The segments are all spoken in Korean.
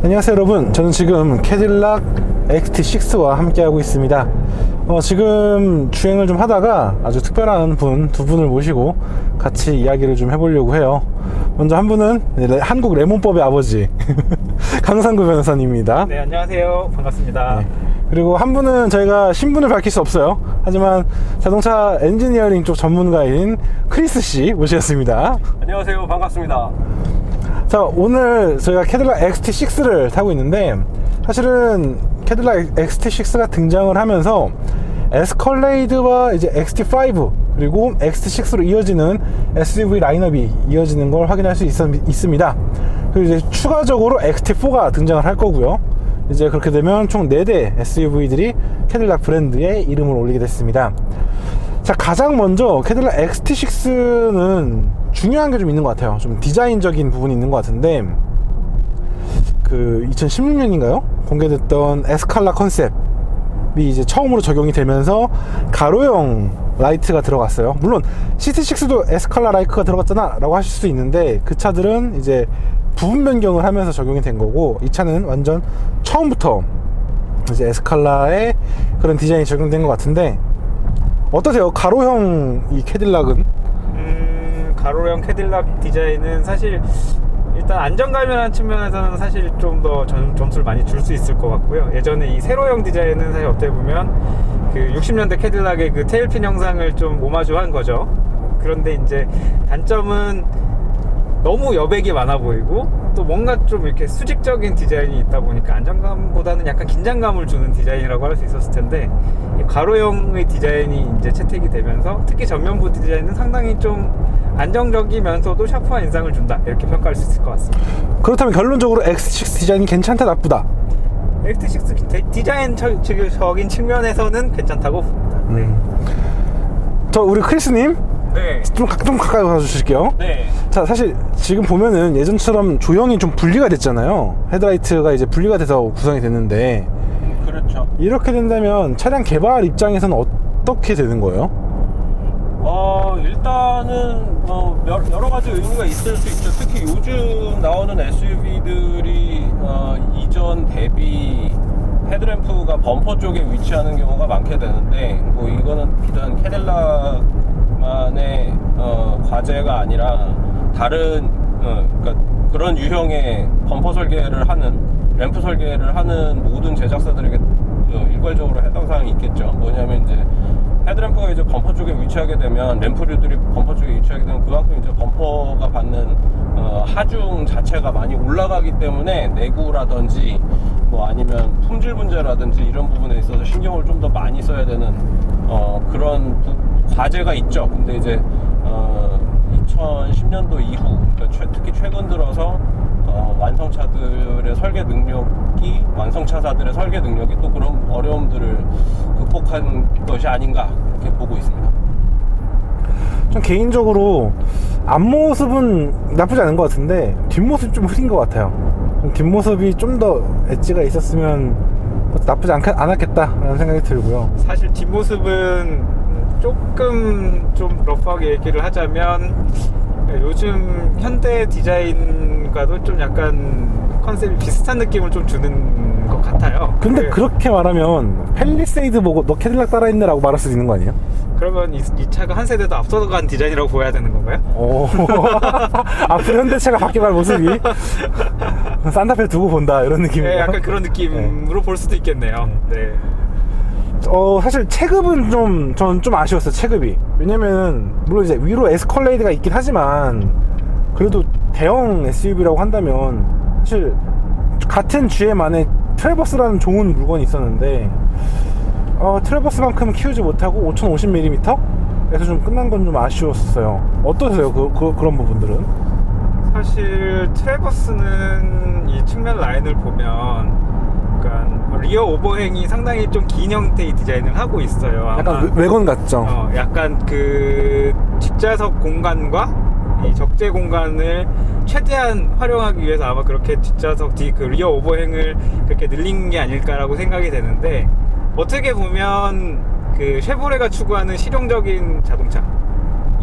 안녕하세요 여러분, 저는 지금 캐딜락 XT6와 함께하고 있습니다. 지금 주행을 좀 하다가 아주 특별한 두 분을 모시고 같이 이야기를 좀 해보려고 해요. 먼저 한 분은 한국 레몬법의 아버지 강상구 변호사님입니다. 네, 안녕하세요. 반갑습니다. 네. 그리고 한 분은 저희가 신분을 밝힐 수 없어요. 하지만 자동차 엔지니어링 쪽 전문가인 크리스 씨 모셨습니다. 안녕하세요. 반갑습니다. 자, 오늘 저희가 캐딜락 XT6를 타고 있는데, 사실은 캐딜락 XT6가 등장을 하면서 에스컬레이드와 이제 XT5 그리고 XT6로 이어지는 SUV 라인업이 이어지는 걸 확인할 수 있습니다. 그리고 이제 추가적으로 XT4가 등장을 할 거고요. 이제 그렇게 되면 총 4대 SUV들이 캐딜락 브랜드에 이름을 올리게 됐습니다. 자, 가장 먼저 캐딜락 XT6는 중요한 게 좀 있는 것 같아요. 좀 디자인적인 부분이 있는 것 같은데, 그 2016년인가요? 공개됐던 에스칼라 컨셉이 이제 처음으로 적용이 되면서 가로형 라이트가 들어갔어요. 물론 CT6도 에스칼라 라이트가 들어갔잖아 라고 하실 수 있는데, 그 차들은 이제 부분 변경을 하면서 적용이 된 거고, 이 차는 완전 처음부터 이제 에스칼라의 그런 디자인이 적용된 것 같은데, 어떠세요? 가로형 이 캐딜락은? 가로형 캐딜락 디자인은 사실 일단 안정감이라는 측면에서는 사실 좀 더 점수를 많이 줄 수 있을 것 같고요. 예전에 이 세로형 디자인은 사실 어떻게 보면 그 60년대 캐딜락의 그 테일핀 형상을 좀 오마주한 거죠. 그런데 이제 단점은 너무 여백이 많아 보이고, 또 뭔가 좀 이렇게 수직적인 디자인이 있다 보니까 안정감보다는 약간 긴장감을 주는 디자인이라고 할 수 있었을 텐데, 이 가로형의 디자인이 이제 채택이 되면서 특히 전면부 디자인은 상당히 좀 안정적이면서도 샤프한 인상을 준다, 이렇게 평가할 수 있을 것 같습니다. 그렇다면 결론적으로 X6 디자인이 괜찮다 나쁘다? XT6 디자인적인 측면에서는 괜찮다고 봅니다. 저 우리 크리스님 네. 좀 가까이 와주실게요. 네. 자, 사실 지금 보면은 예전처럼 조형이 좀 분리가 됐잖아요. 헤드라이트가 이제 분리가 돼서 구성이 됐는데, 그렇죠. 이렇게 된다면 차량 개발 입장에서는 어떻게 되는 거예요? 일단은 여러 가지 의미가 있을 수 있죠. 특히 요즘 나오는 SUV들이 이전 대비 헤드램프가 범퍼 쪽에 위치하는 경우가 많게 되는데, 뭐 이거는 비단 캐딜락만의 과제가 아니라 다른 그러니까 그런 유형의 범퍼 설계를 하는, 램프 설계를 하는 모든 제작사들에게 일괄적으로 해당 사항이 있겠죠. 뭐냐면 이제 헤드램프가 이제 범퍼 쪽에 위치하게 되면, 램프류들이 범퍼 쪽에 위치하게 되면 그만큼 이제 범퍼가 받는 하중 자체가 많이 올라가기 때문에 내구라든지 뭐 아니면 품질 문제라든지 이런 부분에 있어서 신경을 좀 더 많이 써야 되는 그런 과제가 있죠. 근데 이제 2010년도 이후, 그러니까 특히 최근 들어서 완성차들의 설계 능력이, 완성차사들의 설계 능력이 또 그런 어려움들을 극복한 것이 아닌가, 그렇게 보고 있습니다. 좀 개인적으로 앞모습은 나쁘지 않은 것 같은데 뒷모습이 좀 흐린 것 같아요. 뒷모습이 좀 더 엣지가 있었으면 나쁘지 않았겠다라는 생각이 들고요. 사실 뒷모습은 조금 좀 러프하게 얘기를 하자면, 요즘 현대 디자인과도 좀 약간 컨셉이 비슷한 느낌을 좀 주는 것 같아요. 근데 그렇게 말하면 팰리세이드 보고 너 캐딜락 따라했네 라고 말할 수 있는 거 아니에요? 그러면 이 차가 한 세대 더 앞서간 디자인이라고 보여야 되는 건가요? 오. 앞으로 현대차가 바뀌어갈 모습이 산타페 두고 본다 이런 느낌이에요. 네, 약간 그런 느낌으로 볼 수도 있겠네요. 네. 사실 체급은 저는 좀 아쉬웠어요. 체급이. 왜냐면 물론 이제 위로 에스컬레이드가 있긴 하지만, 그래도 대형 SUV라고 한다면 사실 같은 GM 안에 트래버스라는 좋은 물건이 있었는데, 트래버스만큼은 키우지 못하고 5050mm? 에서 좀 끝난 건 좀 아쉬웠어요. 어떠세요? 그런 부분들은? 사실 트래버스는 이 측면 라인을 보면 약간 리어 오버행이 상당히 좀 긴 형태의 디자인을 하고 있어요. 약간 외건 같죠? 약간 그 뒷좌석 공간과 이 적재 공간을 최대한 활용하기 위해서 아마 그렇게 뒷좌석 그 리어 오버행을 그렇게 늘린 게 아닐까라고 생각이 되는데, 어떻게 보면 그 쉐보레가 추구하는 실용적인 자동차,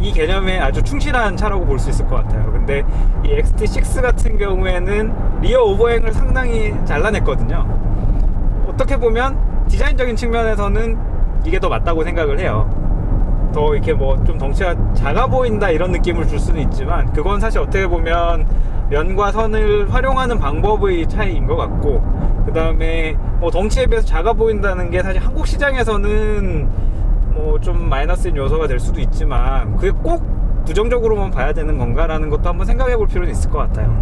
이 개념에 아주 충실한 차라고 볼 수 있을 것 같아요. 근데 이 XT6 같은 경우에는 리어 오버행을 상당히 잘라냈거든요. 어떻게 보면 디자인적인 측면에서는 이게 더 맞다고 생각을 해요. 더 이렇게 뭐 좀 덩치가 작아 보인다 이런 느낌을 줄 수는 있지만, 그건 사실 어떻게 보면 면과 선을 활용하는 방법의 차이인 것 같고, 그 다음에 뭐 덩치에 비해서 작아 보인다는 게 사실 한국 시장에서는 뭐 좀 마이너스인 요소가 될 수도 있지만, 그게 꼭 부정적으로만 봐야 되는 건가라는 것도 한번 생각해 볼 필요는 있을 것 같아요.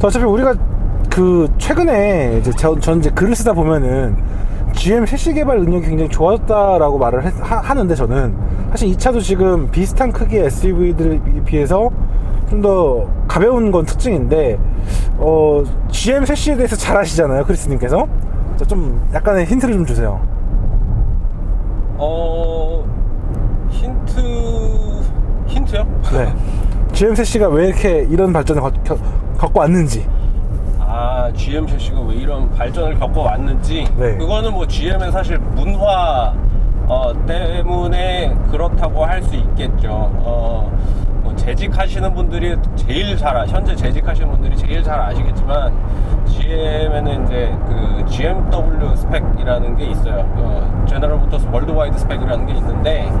어차피 우리가 그 최근에 이제 전 이제 글을 쓰다 보면은 GM 셰시 개발 능력이 굉장히 좋아졌다라고 말을 하는데, 저는 사실 이 차도 지금 비슷한 크기의 SUV들에 비해서 좀 더 가벼운 건 특징인데, GM 셰시에 대해서 잘 아시잖아요, 크리스님께서. 좀 약간의 힌트를 좀 주세요. 힌트요? 네. GM 셰시가 왜 이렇게 이런 발전을 겪고 왔는지. GM 셰시가 왜 이런 발전을 겪어왔는지. 네. 그거는 뭐 GM의 사실 문화 때문에 그렇다고 할 수 있겠죠. 뭐 재직하시는 분들이 현재 재직하시는 분들이 제일 잘 아시겠지만, GM에는 이제 그 GMW 스펙이라는 게 있어요. 제너럴 모터스 월드와이드 스펙이라는 게 있는데,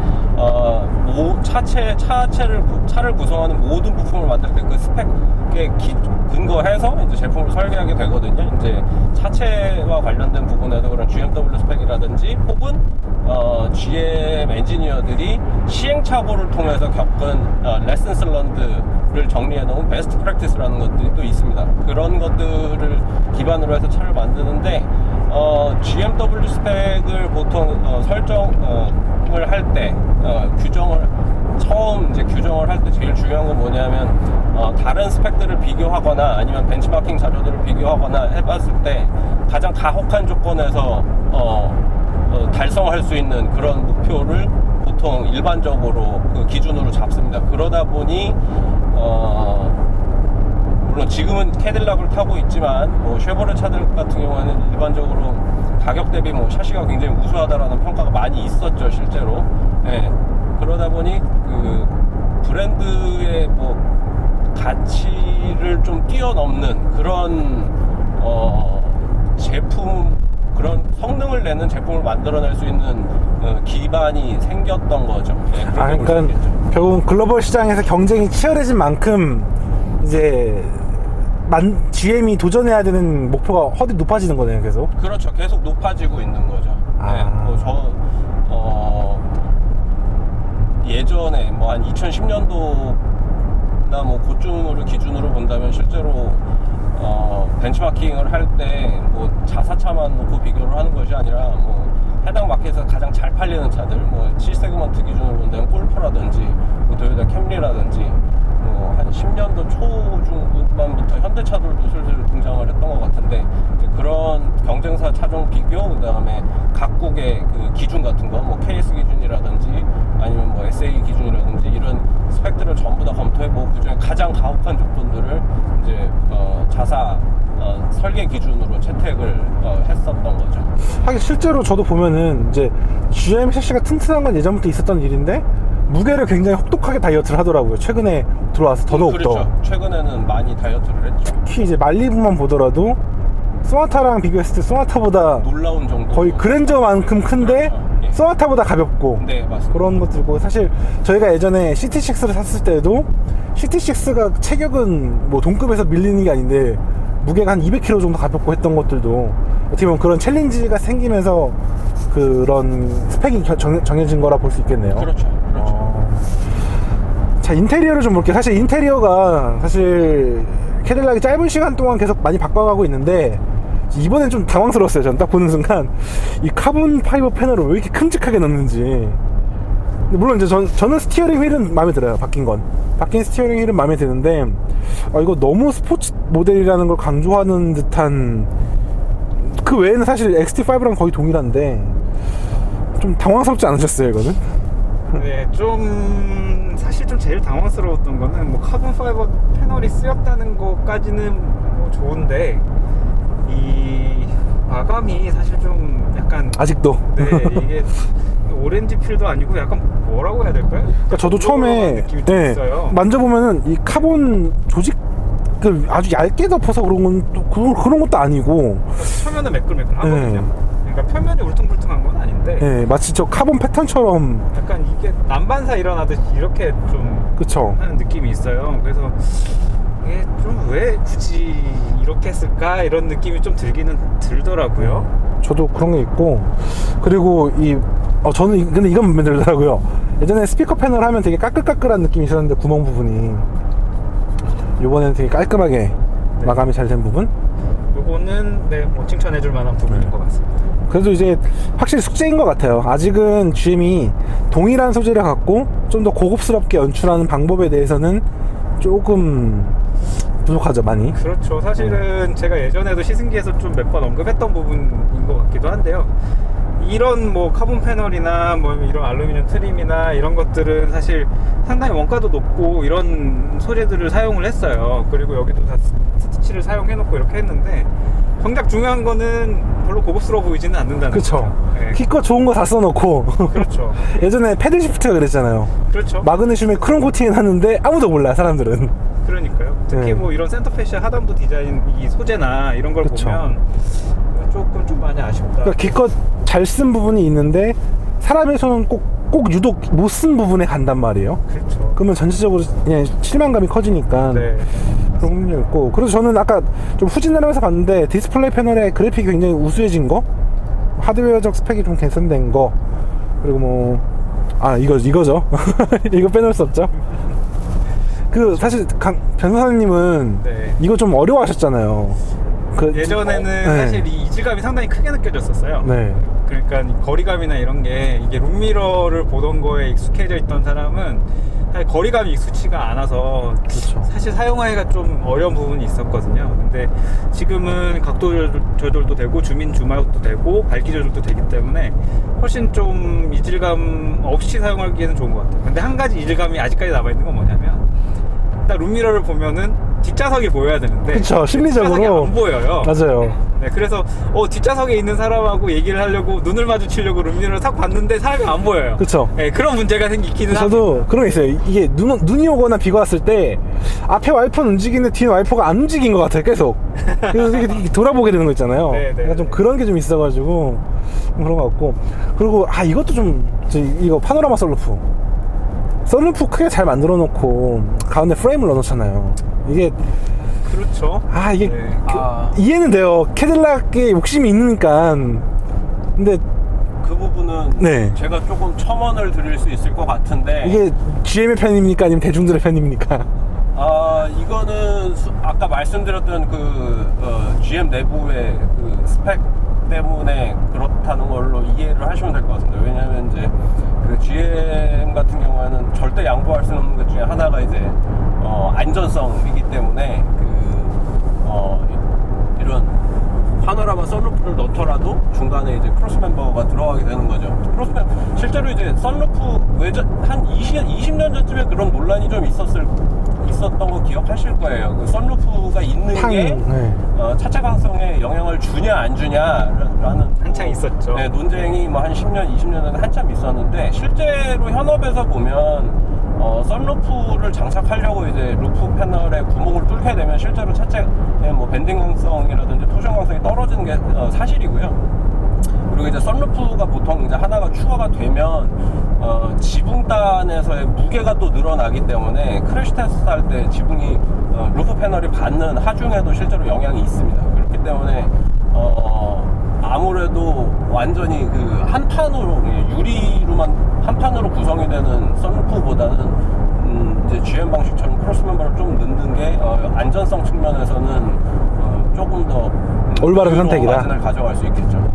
차를 구성하는 모든 부품을 만들 때 그 스펙에 근거해서 이제 제품을 설계하게 되거든요. 이제 차체와 관련된 부분에도 그런 GMW 스펙이라든지, 혹은 GM 엔지니어들이 시행착오를 통해서 겪은 레슨스 런드를 정리해 놓은 베스트 프랙티스라는 것들이 또 있습니다. 그런 것들을 기반으로 해서 차를 만드는데, GMW 스펙을 보통 설정을 할 때, 처음 이제 규정을 할 때 제일 중요한 건 뭐냐면, 다른 스펙들을 비교하거나 아니면 벤치마킹 자료들을 비교하거나 해봤을 때 가장 가혹한 조건에서 달성할 수 있는 그런 목표를 보통 일반적으로 그 기준으로 잡습니다. 그러다 보니 물론 지금은 캐딜락을 타고 있지만, 뭐 쉐보레 차들 같은 경우에는 일반적으로 가격 대비 뭐 샤시가 굉장히 우수하다라는 평가가 많이 있었죠, 실제로. 네. 그러다 보니 그 브랜드의 뭐 가치를 좀 뛰어넘는 그런 제품, 그런 성능을 내는 제품을 만들어낼 수 있는 기반이 생겼던 거죠. 네, 그러니까 결국은 글로벌 시장에서 경쟁이 치열해진 만큼 이제 GM이 도전해야 되는 목표가 허들이 높아지는 거네요, 계속. 그렇죠. 계속 높아지고 있는 거죠. 네, 예전에 뭐 한 2010년도나 뭐 그쯤을 기준으로 본다면, 실제로 벤치마킹을 할 때 뭐 자사차만 놓고 비교를 하는 것이 아니라, 뭐 해당 마켓에서 가장 잘 팔리는 차들, 뭐 7세그먼트 기준으로 본다면 골프라든지 뭐 도요타 캠리라든지, 뭐 한 10년도 초중반부터 현대차들도 슬슬 등장을 했던 것 같은데, 이제 그런 경쟁사 차종 비교, 그 다음에 각국의 그 기준 같은 거, 뭐 KS 기준이라든지 아니면 뭐 SA 기준이라든지, 이런 스펙들을 전부 다 검토해보고 그중에 가장 가혹한 조건들을 이제 설계 기준으로 채택을 했었던 거죠. 하긴 실제로 저도 보면은 이제 GM 셰시가 튼튼한 건 예전부터 있었던 일인데, 무게를 굉장히 혹독하게 다이어트를 하더라고요. 최근에 들어와서 더더욱 그렇죠. 더. 최근에는 많이 다이어트를 했죠. 특히 이제 말리부만 보더라도 소나타랑 비교했을 때 소나타보다 놀라운 정도, 거의 그랜저만큼 큰데, 그렇죠. 예. 소나타보다 가볍고. 네, 맞습니다. 그런 것들이고, 사실 저희가 예전에 CT6를 샀을 때도 CT6가 체격은 뭐 동급에서 밀리는 게 아닌데 무게가 한 200kg 정도 가볍고 했던 것들도 어떻게 보면 그런 챌린지가 생기면서 그런 스펙이 정해진 거라 볼 수 있겠네요. 그렇죠. 자, 인테리어를 좀 볼게요. 사실 인테리어가 캐딜락이 짧은 시간 동안 계속 많이 바꿔가고 있는데, 이번엔 좀 당황스러웠어요. 저는 딱 보는 순간 이 카본 파이버 패널을 왜 이렇게 큼직하게 넣는지. 근데 물론 이제 저는 스티어링 휠은 마음에 들어요. 바뀐 스티어링 휠은 마음에 드는데, 이거 너무 스포츠 모델이라는 걸 강조하는 듯한, 그 외에는 사실 XT5랑 거의 동일한데 좀 당황스럽지 않으셨어요, 이거는? 네, 사실 좀 제일 당황스러웠던 거는, 뭐 카본 파이버 패널이 쓰였다는 것까지는 뭐 좋은데, 이 마감이 사실 좀 약간 아직도. 네 이게 오렌지 필도 아니고 약간 뭐라고 해야 될까요? 그러니까 저도 처음에 느낌이 좀 있어요. 만져보면은 이 카본 조직을 아주 얇게 덮어서 그런 건 또 그런 것도 아니고, 표면은 매끌매끌하거든요. 그러니까 표면이 울퉁불퉁한 건 아닌데 예, 마치 저 카본 패턴처럼. 약간 이게 난반사 일어나듯이 이렇게 좀 그쵸. 하는 느낌이 있어요. 그래서 이게 좀 왜 굳이 이렇게 했을까 이런 느낌이 좀 들기는 들더라고요. 저도 그런 게 있고, 그리고 저는 근데 이건 마음에 들더라고요. 예전에 스피커 패널 하면 되게 까끌까끌한 느낌이 있었는데, 구멍 부분이 요번에는 되게 깔끔하게 마감이 잘 된 부분. 요거는 뭐 칭찬해줄 만한 부분인 것 같습니다. 그래도 이제 확실히 숙제인 것 같아요. 아직은 GM이 동일한 소재를 갖고 좀 더 고급스럽게 연출하는 방법에 대해서는 조금 부족하죠, 많이. 그렇죠. 사실은 제가 예전에도 시승기에서 좀 몇 번 언급했던 부분인 것 같기도 한데요. 이런 뭐 카본 패널이나 뭐 이런 알루미늄 트림이나 이런 것들은 사실 상당히 원가도 높고 이런 소재들을 사용을 했어요. 그리고 여기도 다 스티치를 사용해놓고 이렇게 했는데, 정작 중요한 거는 별로 고급스러워 보이지는 않는다는 그쵸. 거죠. 네. 키껏 좋은 거 다 써놓고. 그렇죠. 예전에 패들 시프트가 그랬잖아요. 그렇죠. 마그네슘에 크롬 코팅을 하는데 아무도 몰라, 사람들은. 그러니까요. 특히 네. 뭐 이런 센터페시아 하단부 디자인 이 소재나 이런 걸 그쵸. 보면 조금 좀 많이 아쉽다. 그러니까 기껏 잘 쓴 부분이 있는데 사람의 손은 꼭 유독 못 쓴 부분에 간단 말이에요. 그렇죠. 그러면 전체적으로 그냥 실망감이 커지니까. 네. 그런 문제가 있고, 그래서 저는 아까 좀 후진을 하면서 봤는데 디스플레이 패널의 그래픽이 굉장히 우수해진 거, 하드웨어적 스펙이 좀 개선된 거, 그리고 이거죠. 이거 빼놓을 수 없죠. 사실 변호사님은 네. 이거 좀 어려워하셨잖아요. 예전에는 네. 사실 이 이질감이 상당히 크게 느껴졌었어요. 네. 그러니까 거리감이나 이런 게 이게 룸미러를 보던 거에 익숙해져 있던 사람은 사실 거리감이 익숙치가 않아서 그렇죠. 사실 사용하기가 좀 어려운 부분이 있었거든요. 근데 지금은 각도 조절도 되고 주민 주마력도 되고 밝기 조절도 되기 때문에 훨씬 좀 이질감 없이 사용하기에는 좋은 것 같아요. 근데 한 가지 이질감이 아직까지 남아있는 건 뭐냐면, 딱 룸미러를 보면은 뒷좌석이 보여야 되는데, 그쵸, 심리적으로. 뒷좌석이 안 보여요. 맞아요. 네, 그래서 뒷좌석에 있는 사람하고 얘기를 하려고 눈을 마주치려고 룸미러를 탁 봤는데 사람이 안 보여요. 그쵸. 네, 그런 문제가 생기기는 저도 합니다. 그런 게 있어요. 이게 눈이 오거나 비가 왔을 때 앞에 와이퍼는 움직이는데 뒤에 와이퍼가 안 움직인 것 같아요, 계속. 그래서 이렇게 돌아보게 되는 거 있잖아요. 네, 네, 약간 좀 네. 그런 게 좀 있어가지고 그런 것 같고, 그리고 이것도 좀 이거 파노라마 썬루프 크게 잘 만들어 놓고 가운데 프레임을 넣어 놓잖아요. 이게 그렇죠. 이게 네. 이해는 돼요. 캐딜락에 욕심이 있으니까. 근데 그 부분은 네. 제가 조금 첨언을 드릴 수 있을 것 같은데, 이게 GM의 편입니까 아니면 대중들의 편입니까? 이거는 아까 말씀드렸던 GM 내부의 그 스펙 때문에 그렇다는 걸로 이해를 하시면 될 것 같습니다. 왜냐하면 이제 그 GM 같은 경우에는 절대 양보할 수 없는 것 중에 하나가 이제 안전성이기 때문에 이런 파노라마 썬루프를 넣더라도 중간에 이제 크로스 멤버가 들어가게 되는 거죠. 실제로 이제 썬루프 한 20년 전쯤에 그런 논란이 좀 있었던 거 기억하실 거예요. 그 썬루프가 있는 게 네. 차체 강성에 영향을 주냐 안 주냐라는 한창 있었죠. 네, 논쟁이 뭐 한 10년, 20년 전에 한참 있었는데, 실제로 현업에서 보면 썬루프를 장착하려고 이제 루프 패널에 구멍을 뚫게 되면 실제로 차체의 뭐 밴딩 강성이라든지 토션 강성이 떨어지는 게 사실이고요. 그리고 이제 썬루프가 보통 이제 하나가 추가가 되면 지붕단에서의 무게가 또 늘어나기 때문에 크래시 테스트 할 때 지붕이 루프 패널이 받는 하중에도 실제로 영향이 있습니다. 그렇기 때문에 아무래도 완전히 그 한 판으로 유리로만 한 판으로 구성이 되는 썬루프보다는 이제 GM 방식처럼 크로스 멤버를 좀 넣는 게 안전성 측면에서는 조금 더 올바른 여유로운 선택이다. 마진을 가져갈 수 있겠죠.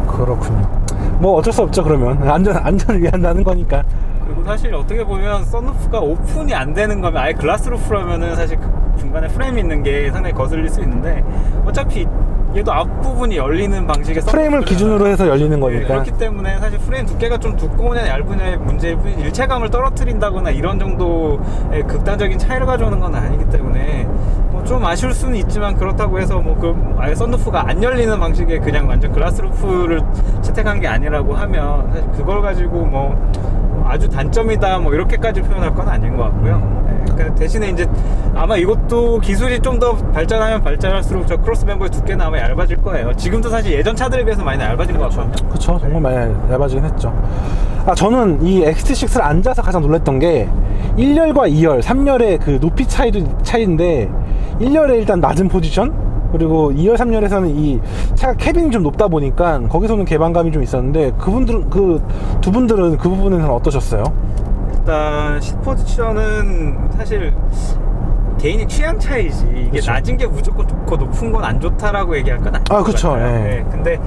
그렇군요. 뭐 어쩔 수 없죠. 그러면 안전을 위한다는 거니까. 그리고 사실 어떻게 보면 썬루프가 오픈이 안 되는 거면, 아예 글라스 루프라면은 사실 그 중간에 프레임이 있는 게 상당히 거슬릴 수 있는데, 어차피 얘도 앞부분이 열리는 방식의 프레임을 썬루프잖아요. 기준으로 해서 열리는 네, 거니까. 그렇기 때문에 사실 프레임 두께가 좀 두꺼우냐 얇으냐의 문제일 뿐 일체감을 떨어뜨린다거나 이런 정도의 극단적인 차이를 가져오는 건 아니기 때문에 뭐 좀 아쉬울 수는 있지만 그렇다고 해서 뭐 그 아예 썬루프가 안 열리는 방식의 그냥 완전 글라스루프를 채택한 게 아니라고 하면 사실 그걸 가지고 뭐 아주 단점이다 뭐 이렇게까지 표현할 건 아닌 것 같고요. 네, 대신에 이제 아마 이것도 기술이 좀 더 발전하면 발전할수록 저 크로스 멤버의 두께는 아마 얇아질 거예요. 지금도 사실 예전 차들에 비해서 많이 얇아진 것 같거든요. 그쵸, 정말 많이 얇아지긴 했죠. 저는 이 XT6를 앉아서 가장 놀랐던 게 1열과 2열, 3열의 그 높이 차이인데 1열에 일단 낮은 포지션, 그리고 2열, 3열에서는 이 차가 캐빈이 좀 높다 보니까 거기서는 개방감이 좀 있었는데 그분들은 그 두 분들은 그 부분에서는 어떠셨어요? 일단 시 포지션은 사실 개인의 취향 차이지 이게 그쵸. 낮은 게 무조건 좋고 높은 건 안 좋다라고 얘기할 건 아닌 것 그쵸, 같아요. 예. 네, 근데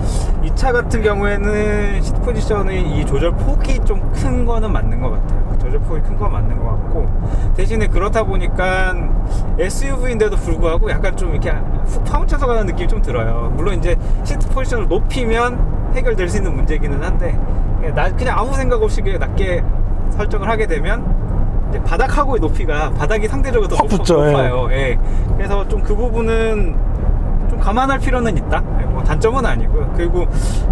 이 차 같은 경우에는 시트 포지션의 이 조절 폭이 좀 큰 거는 맞는 것 같아요. 조절 폭이 큰 건 맞는 것 같고 대신에 그렇다 보니까 SUV인데도 불구하고 약간 좀 이렇게 훅 파묻혀서 가는 느낌이 좀 들어요. 물론 이제 시트 포지션을 높이면 해결될 수 있는 문제기는 한데 그냥 아무 생각 없이 그냥 낮게 설정을 하게 되면 이제 바닥하고의 높이가 바닥이 상대적으로 더 확 붙죠, 높아요. 예. 그래서 좀 그 부분은 좀 감안할 필요는 있다. 예, 뭐 단점은 아니고요. 그리고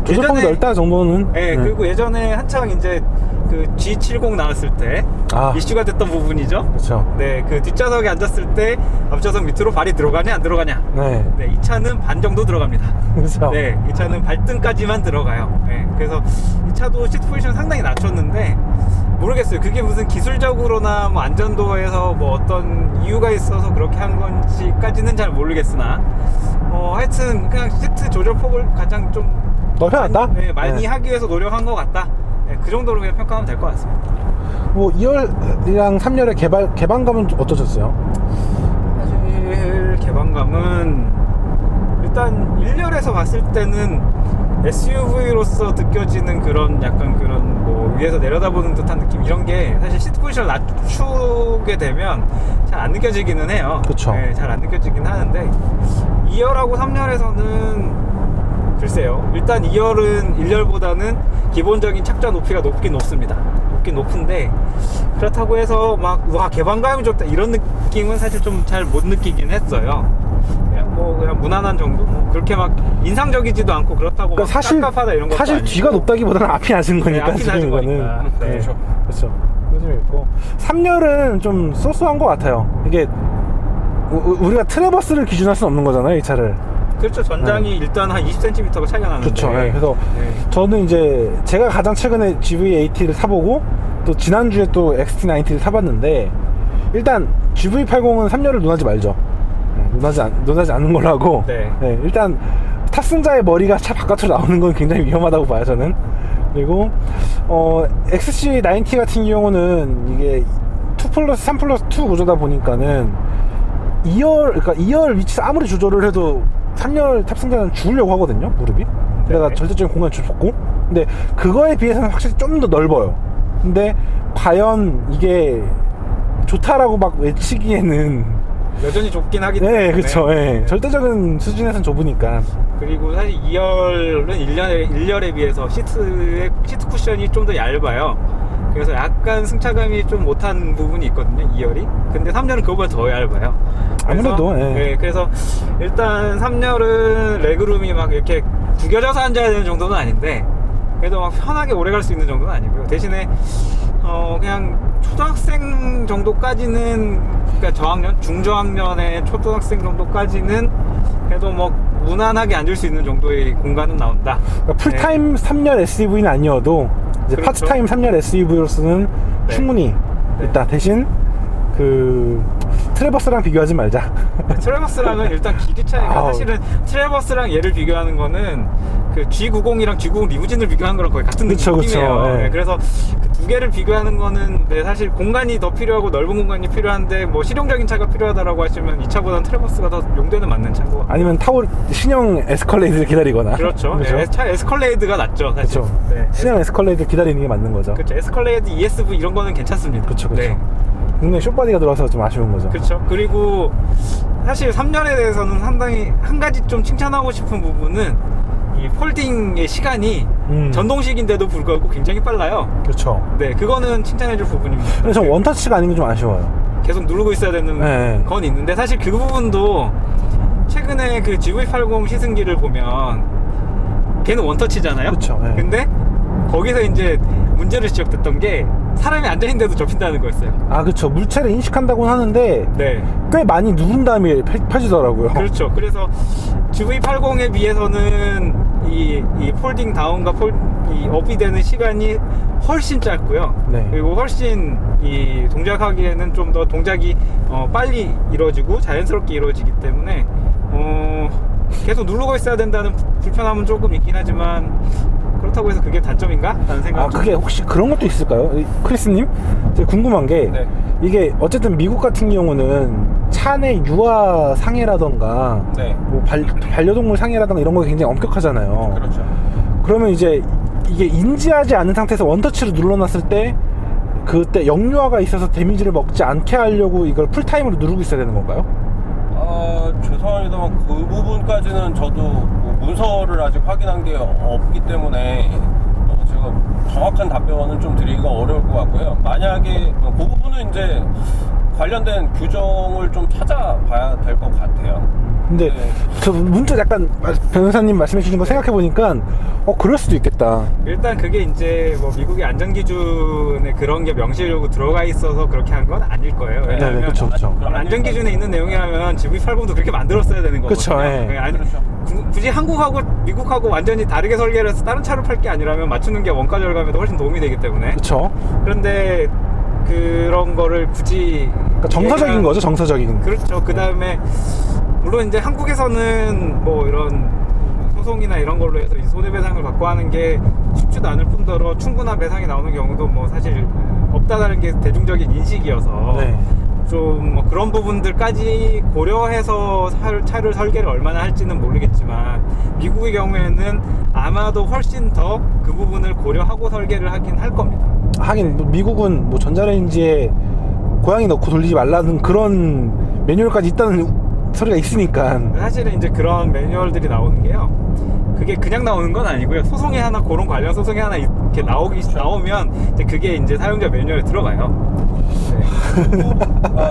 조절폭이 넓다 정도는. 예, 그리고 예전에 한창 이제 그 G70 나왔을 때 이슈가 됐던 부분이죠. 그렇죠. 네, 그 뒷좌석에 앉았을 때 앞좌석 밑으로 발이 들어가냐 안 들어가냐. 네. 네, 이 차는 반 정도 들어갑니다. 그렇죠. 네, 이 차는 발등까지만 들어가요. 네, 그래서 이 차도 시트 포지션 상당히 낮췄는데 모르겠어요. 그게 무슨 기술적으로나 뭐 안전도에서 뭐 어떤 이유가 있어서 그렇게 한 건지까지는 잘 모르겠으나 하여튼 그냥 시트 조절 폭을 가장 좀 넓혀놨다? 많이 하기 위해서 노력한 것 같다. 네, 그 정도로 그냥 평가하면 될 것 같습니다. 뭐 2열이랑 3열의 개방감은 좀 어떠셨어요? 사실 개방감은 일단 1열에서 봤을 때는 SUV로서 느껴지는 그런 약간 그런 뭐 위에서 내려다보는 듯한 느낌 이런 게 사실 시트 포지션을 낮추게 되면 잘 안 느껴지기는 해요. 그쵸. 네, 잘 안 느껴지긴 하는데 2열하고 3열에서는 글쎄요. 일단 2열은 1열보다는 기본적인 착좌 높이가 높긴 높습니다. 높긴 높은데 그렇다고 해서 막 와 개방감이 좋다 이런 느낌은 사실 좀 잘 못 느끼긴 했어요. 그냥 무난한 정도? 뭐 그렇게 막 인상적이지도 않고 그렇다고 막 사실 깝깝하다 이런 것도 사실 아니고. 뒤가 높다기보다는 앞이 낮은 거니까 앞이 지금 낮은 이거는. 거니까. 네. 그렇죠. 그렇죠. 그런 점이 있고 3열은 좀 쏘쏘한 것 같아요. 이게 우리가 트래버스를 기준할 수는 없는 거잖아요, 이 차를. 그렇죠. 전장이 일단 한 20cm가 차이가 나는데. 그렇죠. 네. 그래서 저는 이제 제가 가장 최근에 GV80를 타보고 또 지난주에 또 XT90를 타봤는데 일단 GV80은 3열을 논하지 말죠. 논하지 않는 걸로 하고 일단 탑승자의 머리가 차 바깥으로 나오는 건 굉장히 위험하다고 봐요, 저는. 그리고 XC90 같은 경우는 이게 2+3+2 구조다 보니까는 2열 위치 아무리 조절을 해도 3열 탑승자는 죽으려고 하거든요, 무릎이. 그래가 절대적인 공간이 좁고. 근데 그거에 비해서는 확실히 좀 더 넓어요. 근데 과연 이게 좋다라고 막 외치기에는 여전히 좁긴 하기 때문에. 네, 그렇죠. 절대적인 수준에서는 좁으니까. 그리고 사실 2열은 1열에 비해서 시트 쿠션이 좀 더 얇아요. 그래서 약간 승차감이 좀 못한 부분이 있거든요, 2열이. 근데 3열은 그거보다 더 얇아요. 아무래도. 그래서 일단 3열은 레그룸이 막 이렇게 구겨져서 앉아야 되는 정도는 아닌데 그래도 막 편하게 오래 갈 수 있는 정도는 아니고요. 대신에 그냥 초등학생 정도까지는, 그러니까 저학년, 중저학년의 초등학생 정도까지는 그래도 뭐 무난하게 앉을 수 있는 정도의 공간은 나온다. 그러니까 풀타임 3열 SUV는 아니어도 이제 그렇죠. 파트타임 3열 SUV로서는 충분히 있다. 대신 그 트래버스랑 비교하지 말자. 트래버스랑은 일단 길이 차이가 사실은 트래버스랑 얘를 비교하는 거는 그 G90이랑 G90 리무진을 비교하는 거랑 거의 같은 느낌이에요. 그래서 그 두 개를 비교하는 거는 사실 공간이 더 필요하고 넓은 공간이 필요한데 뭐 실용적인 차가 필요하다라고 하시면 이 차보다는 트래버스가 더 용도에는 맞는 차인 것 같아요. 아니면 신형 에스컬레이드를 기다리거나. 그렇죠. 차 에스컬레이드가 낫죠, 사실. 그렇죠. 신형 에스컬레이드 기다리는 게 맞는 거죠. 그렇죠. 에스컬레이드 ESV 이런 거는 괜찮습니다. 그렇죠. 네. 국내 숏바디가 들어와서 좀 아쉬운 거죠. 그렇죠. 그리고 사실 3년에 대해서는 상당히 한 가지 좀 칭찬하고 싶은 부분은 이 폴딩의 시간이 전동식인데도 불구하고 굉장히 빨라요. 그렇죠. 네, 그거는 칭찬해줄 부분입니다. 그래서 원터치가 아닌 게 좀 아쉬워요. 계속 누르고 있어야 되는 네. 건 있는데 사실 그 부분도 최근에 그 GV80 시승기를 보면 걔는 원터치잖아요. 그쵸, 네. 근데 거기서 이제 문제를 지적됐던 게 사람이 앉아있는데도 접힌다는 거였어요. 아, 그쵸. 물체를 인식한다고는 하는데 네. 꽤 많이 누른 다음에 펴지더라고요. 그렇죠. 그래서 GV80에 비해서는 이 폴딩 다운과 이 업이 되는 시간이 훨씬 짧고요. 네. 그리고 훨씬 이 동작하기에는 좀 더 동작이 빨리 이루어지고 자연스럽게 이루어지기 때문에 계속 누르고 있어야 된다는 불편함은 조금 있긴 하지만 그렇다고 해서 그게 단점인가? 라는 생각이 아, 그게 혹시 그런 것도 있을까요? 크리스님? 제가 궁금한 게 네. 이게 어쨌든 미국 같은 경우는 차 내 유아 상해라던가 네. 뭐 반려동물 상해라던가 이런 거 굉장히 엄격하잖아요. 그렇죠. 그러면 이제 이게 인지하지 않은 상태에서 원터치로 눌러놨을 때 그때 역류화가 있어서 데미지를 먹지 않게 하려고 이걸 풀타임으로 누르고 있어야 되는 건가요? 죄송합니다만 그 부분까지는 저도 뭐 문서를 아직 확인한 게 없기 때문에 제가 정확한 답변은 좀 드리기가 어려울 것 같고요. 만약에 그 부분은 이제 관련된 규정을 좀 찾아봐야 될 것 같아요. 근데 네. 저 문자 약간 변호사님 말씀해 주신 거 생각해 보니까 그럴 수도 있겠다. 일단 그게 이제 뭐 미국의 안전기준에 그런 게 명시적으로 들어가 있어서 그렇게 한 건 아닐 거예요. 네네, 왜냐하면 그쵸, 그쵸. 안전기준에 있는 내용이라면 GV80도 그렇게 만들었어야 되는 거거든요. 그쵸, 예. 그렇죠. 굳이 한국하고 미국하고 완전히 다르게 설계를 해서 다른 차를 팔 게 아니라면 맞추는 게 원가 절감에도 훨씬 도움이 되기 때문에. 그렇죠. 그런데 그런 거를 굳이 그러니까 정서적인 거죠, 정서적인. 그렇죠. 그 다음에 물론 이제 한국에서는 뭐 이런 소송이나 이런 걸로 해서 이 손해배상을 받고 하는 게 쉽지도 않을 뿐더러 충분한 배상이 나오는 경우도 뭐 사실 없다는 게 대중적인 인식이어서 네. 좀 뭐 그런 부분들까지 고려해서 차를 설계를 얼마나 할지는 모르겠지만 미국의 경우에는 아마도 훨씬 더 그 부분을 고려하고 설계를 하긴 할 겁니다. 하긴 뭐 미국은 뭐 전자레인지에 고양이 넣고 돌리지 말라는 그런 매뉴얼까지 있다는 소리가 있으니까. 사실은 이제 그런 매뉴얼들이 나오는 게요. 그게 그냥 나오는 건 아니고요. 소송이 하나, 그런 관련 소송이 하나 이렇게 나오면 이제 그게 이제 사용자 매뉴얼에 들어가요. 네.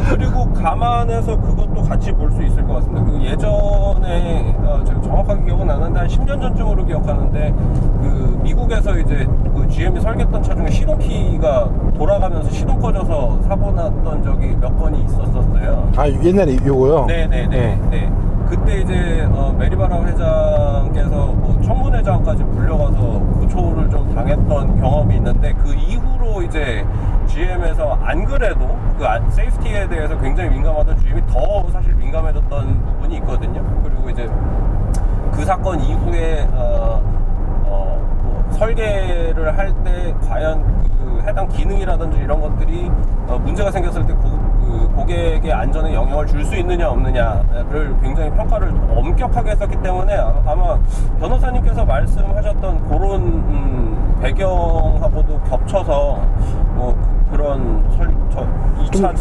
그리고 감안해서 그것도 같이 볼 수 있을 것 같습니다. 그 예전에 제가 정확하게 기억은 안 나는데 한 10년 전쯤으로 기억하는데 그 미국에서 이제 그 GM이 설계했던 차 중에 시동키가 돌아가면서 시동 꺼져서 사고 났던 적이 몇 건이 있었어요. 아, 옛날에 요거요? 네네네. 네. 그때 이제 메리바라 회장께서 뭐 청문회장까지 불려가서 구초를 좀 당했던 경험이 있는데 그 이후로 이제 GM에서 안 그래도 그 세이프티에 대해서 굉장히 민감하던 GM이 더 사실 민감해졌던 부분이 있거든요. 그리고 이제 그 사건 이후에 뭐 설계를 할 때 과연 그 해당 기능이라든지 이런 것들이 문제가 생겼을 때 그 고객의 안전에 영향을 줄 수 있느냐 없느냐를 굉장히 평가를 엄격하게 했었기 때문에 아마 변호사님께서 말씀하셨던 그런 배경하고도 겹쳐서 뭐 그런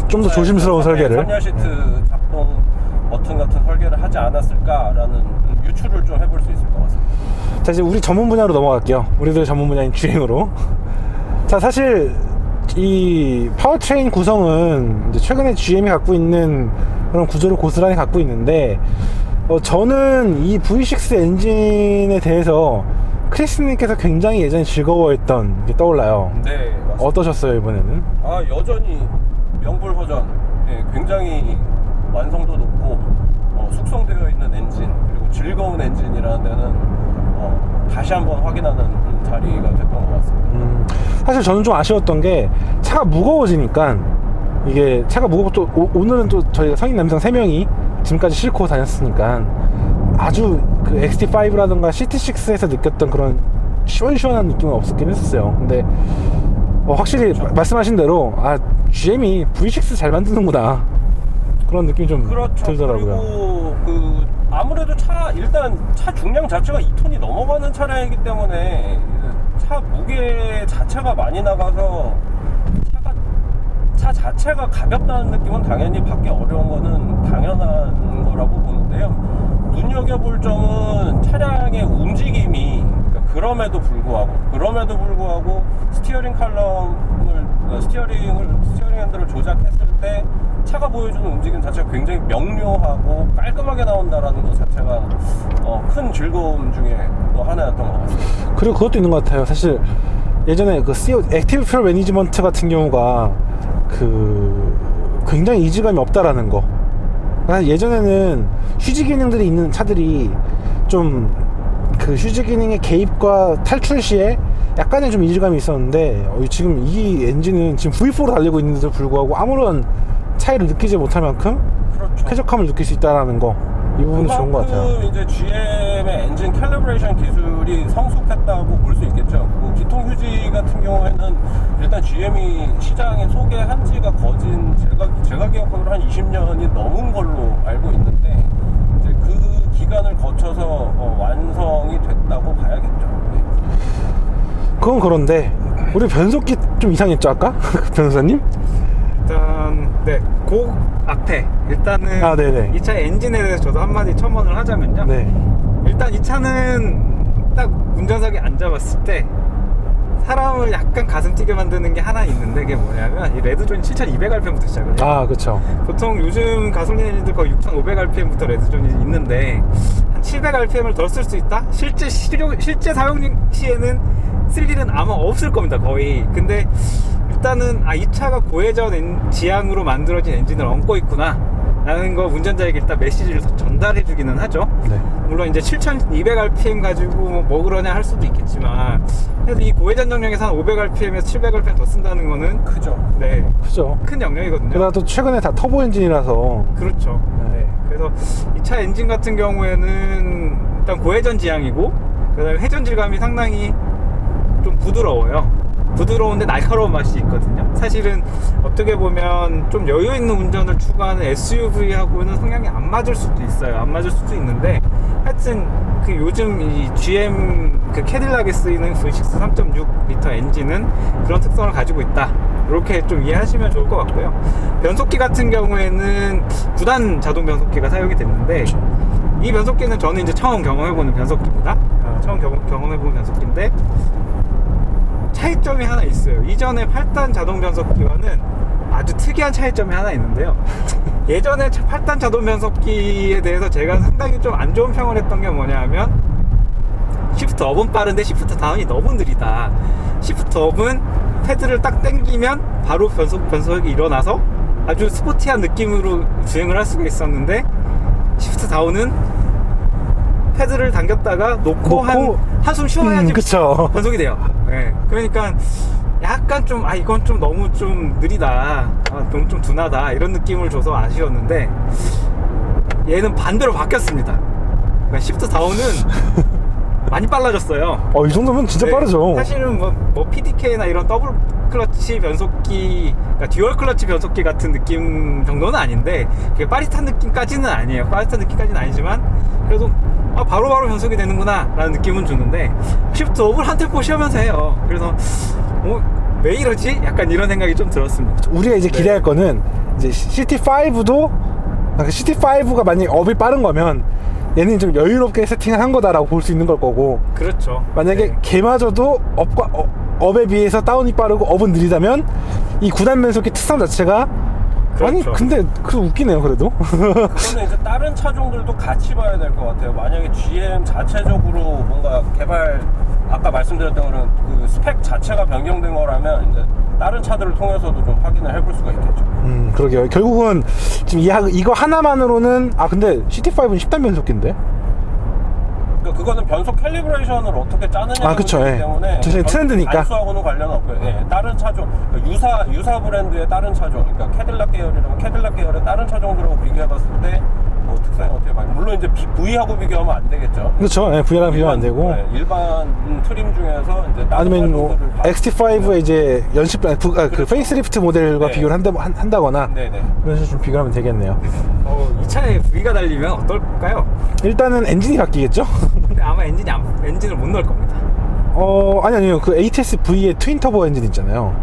좀 더 조심스러운 설계를 선열 시트 작동 버튼 같은 설계를 하지 않았을까라는 유추를 좀 해볼 수 있을 것 같습니다. 자, 이제 우리 전문 분야로 넘어갈게요. 우리들 전문 분야인 주행으로. 자, 사실 이 파워트레인 구성은 이제 최근에 GM이 갖고 있는 그런 구조를 고스란히 갖고 있는데 저는 이 V6 엔진에 대해서 크리스님께서 굉장히 예전에 즐거워했던 게 떠올라요. 네, 맞습니다. 어떠셨어요, 이번에는? 여전히 명불 버전, 굉장히 완성도 높고 숙성되어 있는 엔진, 그리고 즐거운 엔진이라는 데는 다시 한번 확인하는 자리가 됐던 것 같습니다. 사실 저는 좀 아쉬웠던 게 차가 무거워지니까 이게 차가 무겁고 또 오늘은 또 저희가 성인 남성 3명이 짐까지 싣고 다녔으니까 아주 그 XT5라든가 CT6에서 느꼈던 그런 시원시원한 느낌은 없었긴 했었어요. 근데 확실히 그렇죠. 말씀하신 대로 GM이 V6 잘 만드는구나 그런 느낌이 좀 그렇죠. 들더라고요. 그리고 그 아무래도 일단 차 중량 자체가 2톤이 넘어가는 차량이기 때문에 차 무게 자체가 많이 나가서 차가 차 자체가 가볍다는 느낌은 당연히 받기 어려운 거는 당연한 거라고 보는데요. 눈여겨볼 점은 차량의 움직임이, 그러니까 그럼에도 불구하고 스티어링 핸들을 조작했을 때 차가 보여주는 움직임 자체가 굉장히 명료하고 깔끔하게 나온다라는 것 자체가 큰 즐거움 중에 또 하나였던 것 같습니다. 그리고 그것도 있는 것 같아요. 사실 예전에 그 CO 액티브 퓨얼 매니지먼트 같은 경우가 굉장히 이질감이 없다라는 거. 예전에는 휴지 기능들이 있는 차들이 좀 그 휴지 기능의 개입과 탈출 시에 약간의 좀 이질감이 있었는데 지금 이 엔진은 지금 V4로 달리고 있는데도 불구하고 아무런 차이를 느끼지 못할 만큼 그렇죠. 쾌적함을 느낄 수 있다는 거, 이 부분이 좋은 것 같아요. 그만큼 이제 GM의 엔진 캘리브레이션 기술이 성숙했다고 볼 수 있겠죠. 뭐 기통 휴지 같은 경우에는 일단 GM이 시장에 소개한 지가 거진 제가 기억하기로 한 20년이 넘은 걸로 알고 있는데, 이제 그 기간을 거쳐서 완성이 됐다고 봐야겠죠. 네. 그건 그런데 우리 변속기 좀 이상했죠 아까? 변호사님? 일단 그 앞에 일단은 아, 네네. 이 차의 엔진에 대해서 저도 한마디 첨언을 하자면요. 네. 일단 이 차는 딱 운전석에 앉아봤을 때 사람을 약간 가슴 뛰게 만드는 게 하나 있는데, 그게 뭐냐면 이 레드존이 7200rpm부터 시작을 해요. 아, 그쵸. 보통 요즘 가솔린 엔진들 거의 6500rpm부터 레드존이 있는데 한 700rpm을 더 쓸 수 있다? 실제 사용 시에는 쓸 일은 아마 없을 겁니다, 거의. 근데 일단은 이 차가 고회전 지향으로 만들어진 엔진을 얹고 있구나 라는 거 운전자에게 일단 메시지를 전달해 주기는 하죠. 네. 물론 이제 7200rpm 가지고 뭐 그러냐 할 수도 있겠지만, 그래도 이 고회전 영역에서 한 500rpm에서 700rpm 더 쓴다는 거는 크죠. 네, 그죠. 큰 영역이거든요. 게다가 또 최근에 다 터보 엔진이라서. 그렇죠. 네. 그래서 이 차 엔진 같은 경우에는 일단 고회전 지향이고, 그다음에 회전 질감이 상당히 좀 부드러워요. 부드러운데 날카로운 맛이 있거든요. 사실은 어떻게 보면 좀 여유 있는 운전을 추구하는 SUV하고는 성향이 안 맞을 수도 있어요. 안 맞을 수도 있는데, 하여튼 그 요즘 이 GM 그 캐딜락에 쓰이는 V6 3.6L 엔진은 그런 특성을 가지고 있다, 이렇게 좀 이해하시면 좋을 것 같고요. 변속기 같은 경우에는 9단 자동 변속기가 사용이 됐는데, 이 변속기는 저는 이제 처음 경험해보는 변속기입니다. 처음 경험해보는 변속기인데 차이점이 하나 있어요. 이전에 8단 자동 변속기와는 아주 특이한 차이점이 하나 있는데요. 예전에 8단 자동 변속기에 대해서 제가 상당히 좀 안 좋은 평을 했던 게 뭐냐 하면, 시프트 업은 빠른데 시프트 다운이 너무 느리다. 시프트 업은 패드를 딱 당기면 바로 변속이 일어나서 아주 스포티한 느낌으로 주행을 할 수가 있었는데, 시프트 다운은 패드를 당겼다가 놓고 한숨 쉬어야지 그쵸. 변속이 돼요. 네. 그러니까 약간 좀 이건 좀 너무 좀 느리다, 너무 좀 둔하다, 이런 느낌을 줘서 아쉬웠는데, 얘는 반대로 바뀌었습니다. 그러니까 시프트 다운은 많이 빨라졌어요. 이 정도면 진짜 네, 빠르죠. 사실은 뭐 PDK나 이런 더블 클러치 변속기, 그러니까 듀얼 클러치 변속기 같은 느낌 정도는 아닌데, 그게 빠릿한 느낌까지는 아니에요. 빠릿한 느낌까지는 아니지만 그래도 바로바로 변속이 되는구나 라는 느낌은 주는데, 시프트 업을 한 템포 쉬면서 해요. 그래서 왜 이러지? 약간 이런 생각이 좀 들었습니다. 우리가 이제 기대할 거는 이제 CT5도, CT5가 만약에 업이 빠른 거면 얘는 좀 여유롭게 세팅을 한 거다라고 볼 수 있는 걸 거고, 그렇죠. 만약에 걔마저도 업에 비해서 다운이 빠르고 업은 느리다면 이 9단 변속기 특성 자체가 아니 그렇죠. 근데 웃기네요 그래도. 그거는 이제 다른 차종들도 같이 봐야 될 것 같아요. 만약에 GM 자체적으로 뭔가 아까 말씀드렸던 그런 그 스펙 자체가 변경된 거라면 이제 다른 차들을 통해서도 좀 확인을 해볼 수가 있겠죠. 그러게요. 결국은 지금 이거 하나만으로는 근데 CT5는 10단 변속기인데. 그러니까 그거는 변속 캘리브레이션을 어떻게 짜느냐 그쵸, 예. 때문에 트렌드니까. 단수하고는 관련 없고요. 예, 다른 차종, 그러니까 유사 브랜드의 다른 차종, 그러니까 캐딜락 계열이라면 캐딜락 계열의 다른 차종들하고 비교해봤을 때 뭐 특성이 어떻게 많이, 물론 이제 V하고 비교하면 안 되겠죠. 그렇죠. 예, V랑 비교하면 안 되고. 네, 일반 트림 중에서 이제 다른 아니면 뭐 차종들을 XT5의 이제 그 그렇죠. 페이스리프트 모델과 네. 비교를 한다거나 네네. 그런 식으로 좀 비교하면 되겠네요. 이 차에 V가 달리면 어떨까요? 일단은 엔진이 바뀌겠죠? 근데 아마 엔진을 못 넣을 겁니다. 아니요. 그 ATS V의 트윈 터보 엔진 있잖아요.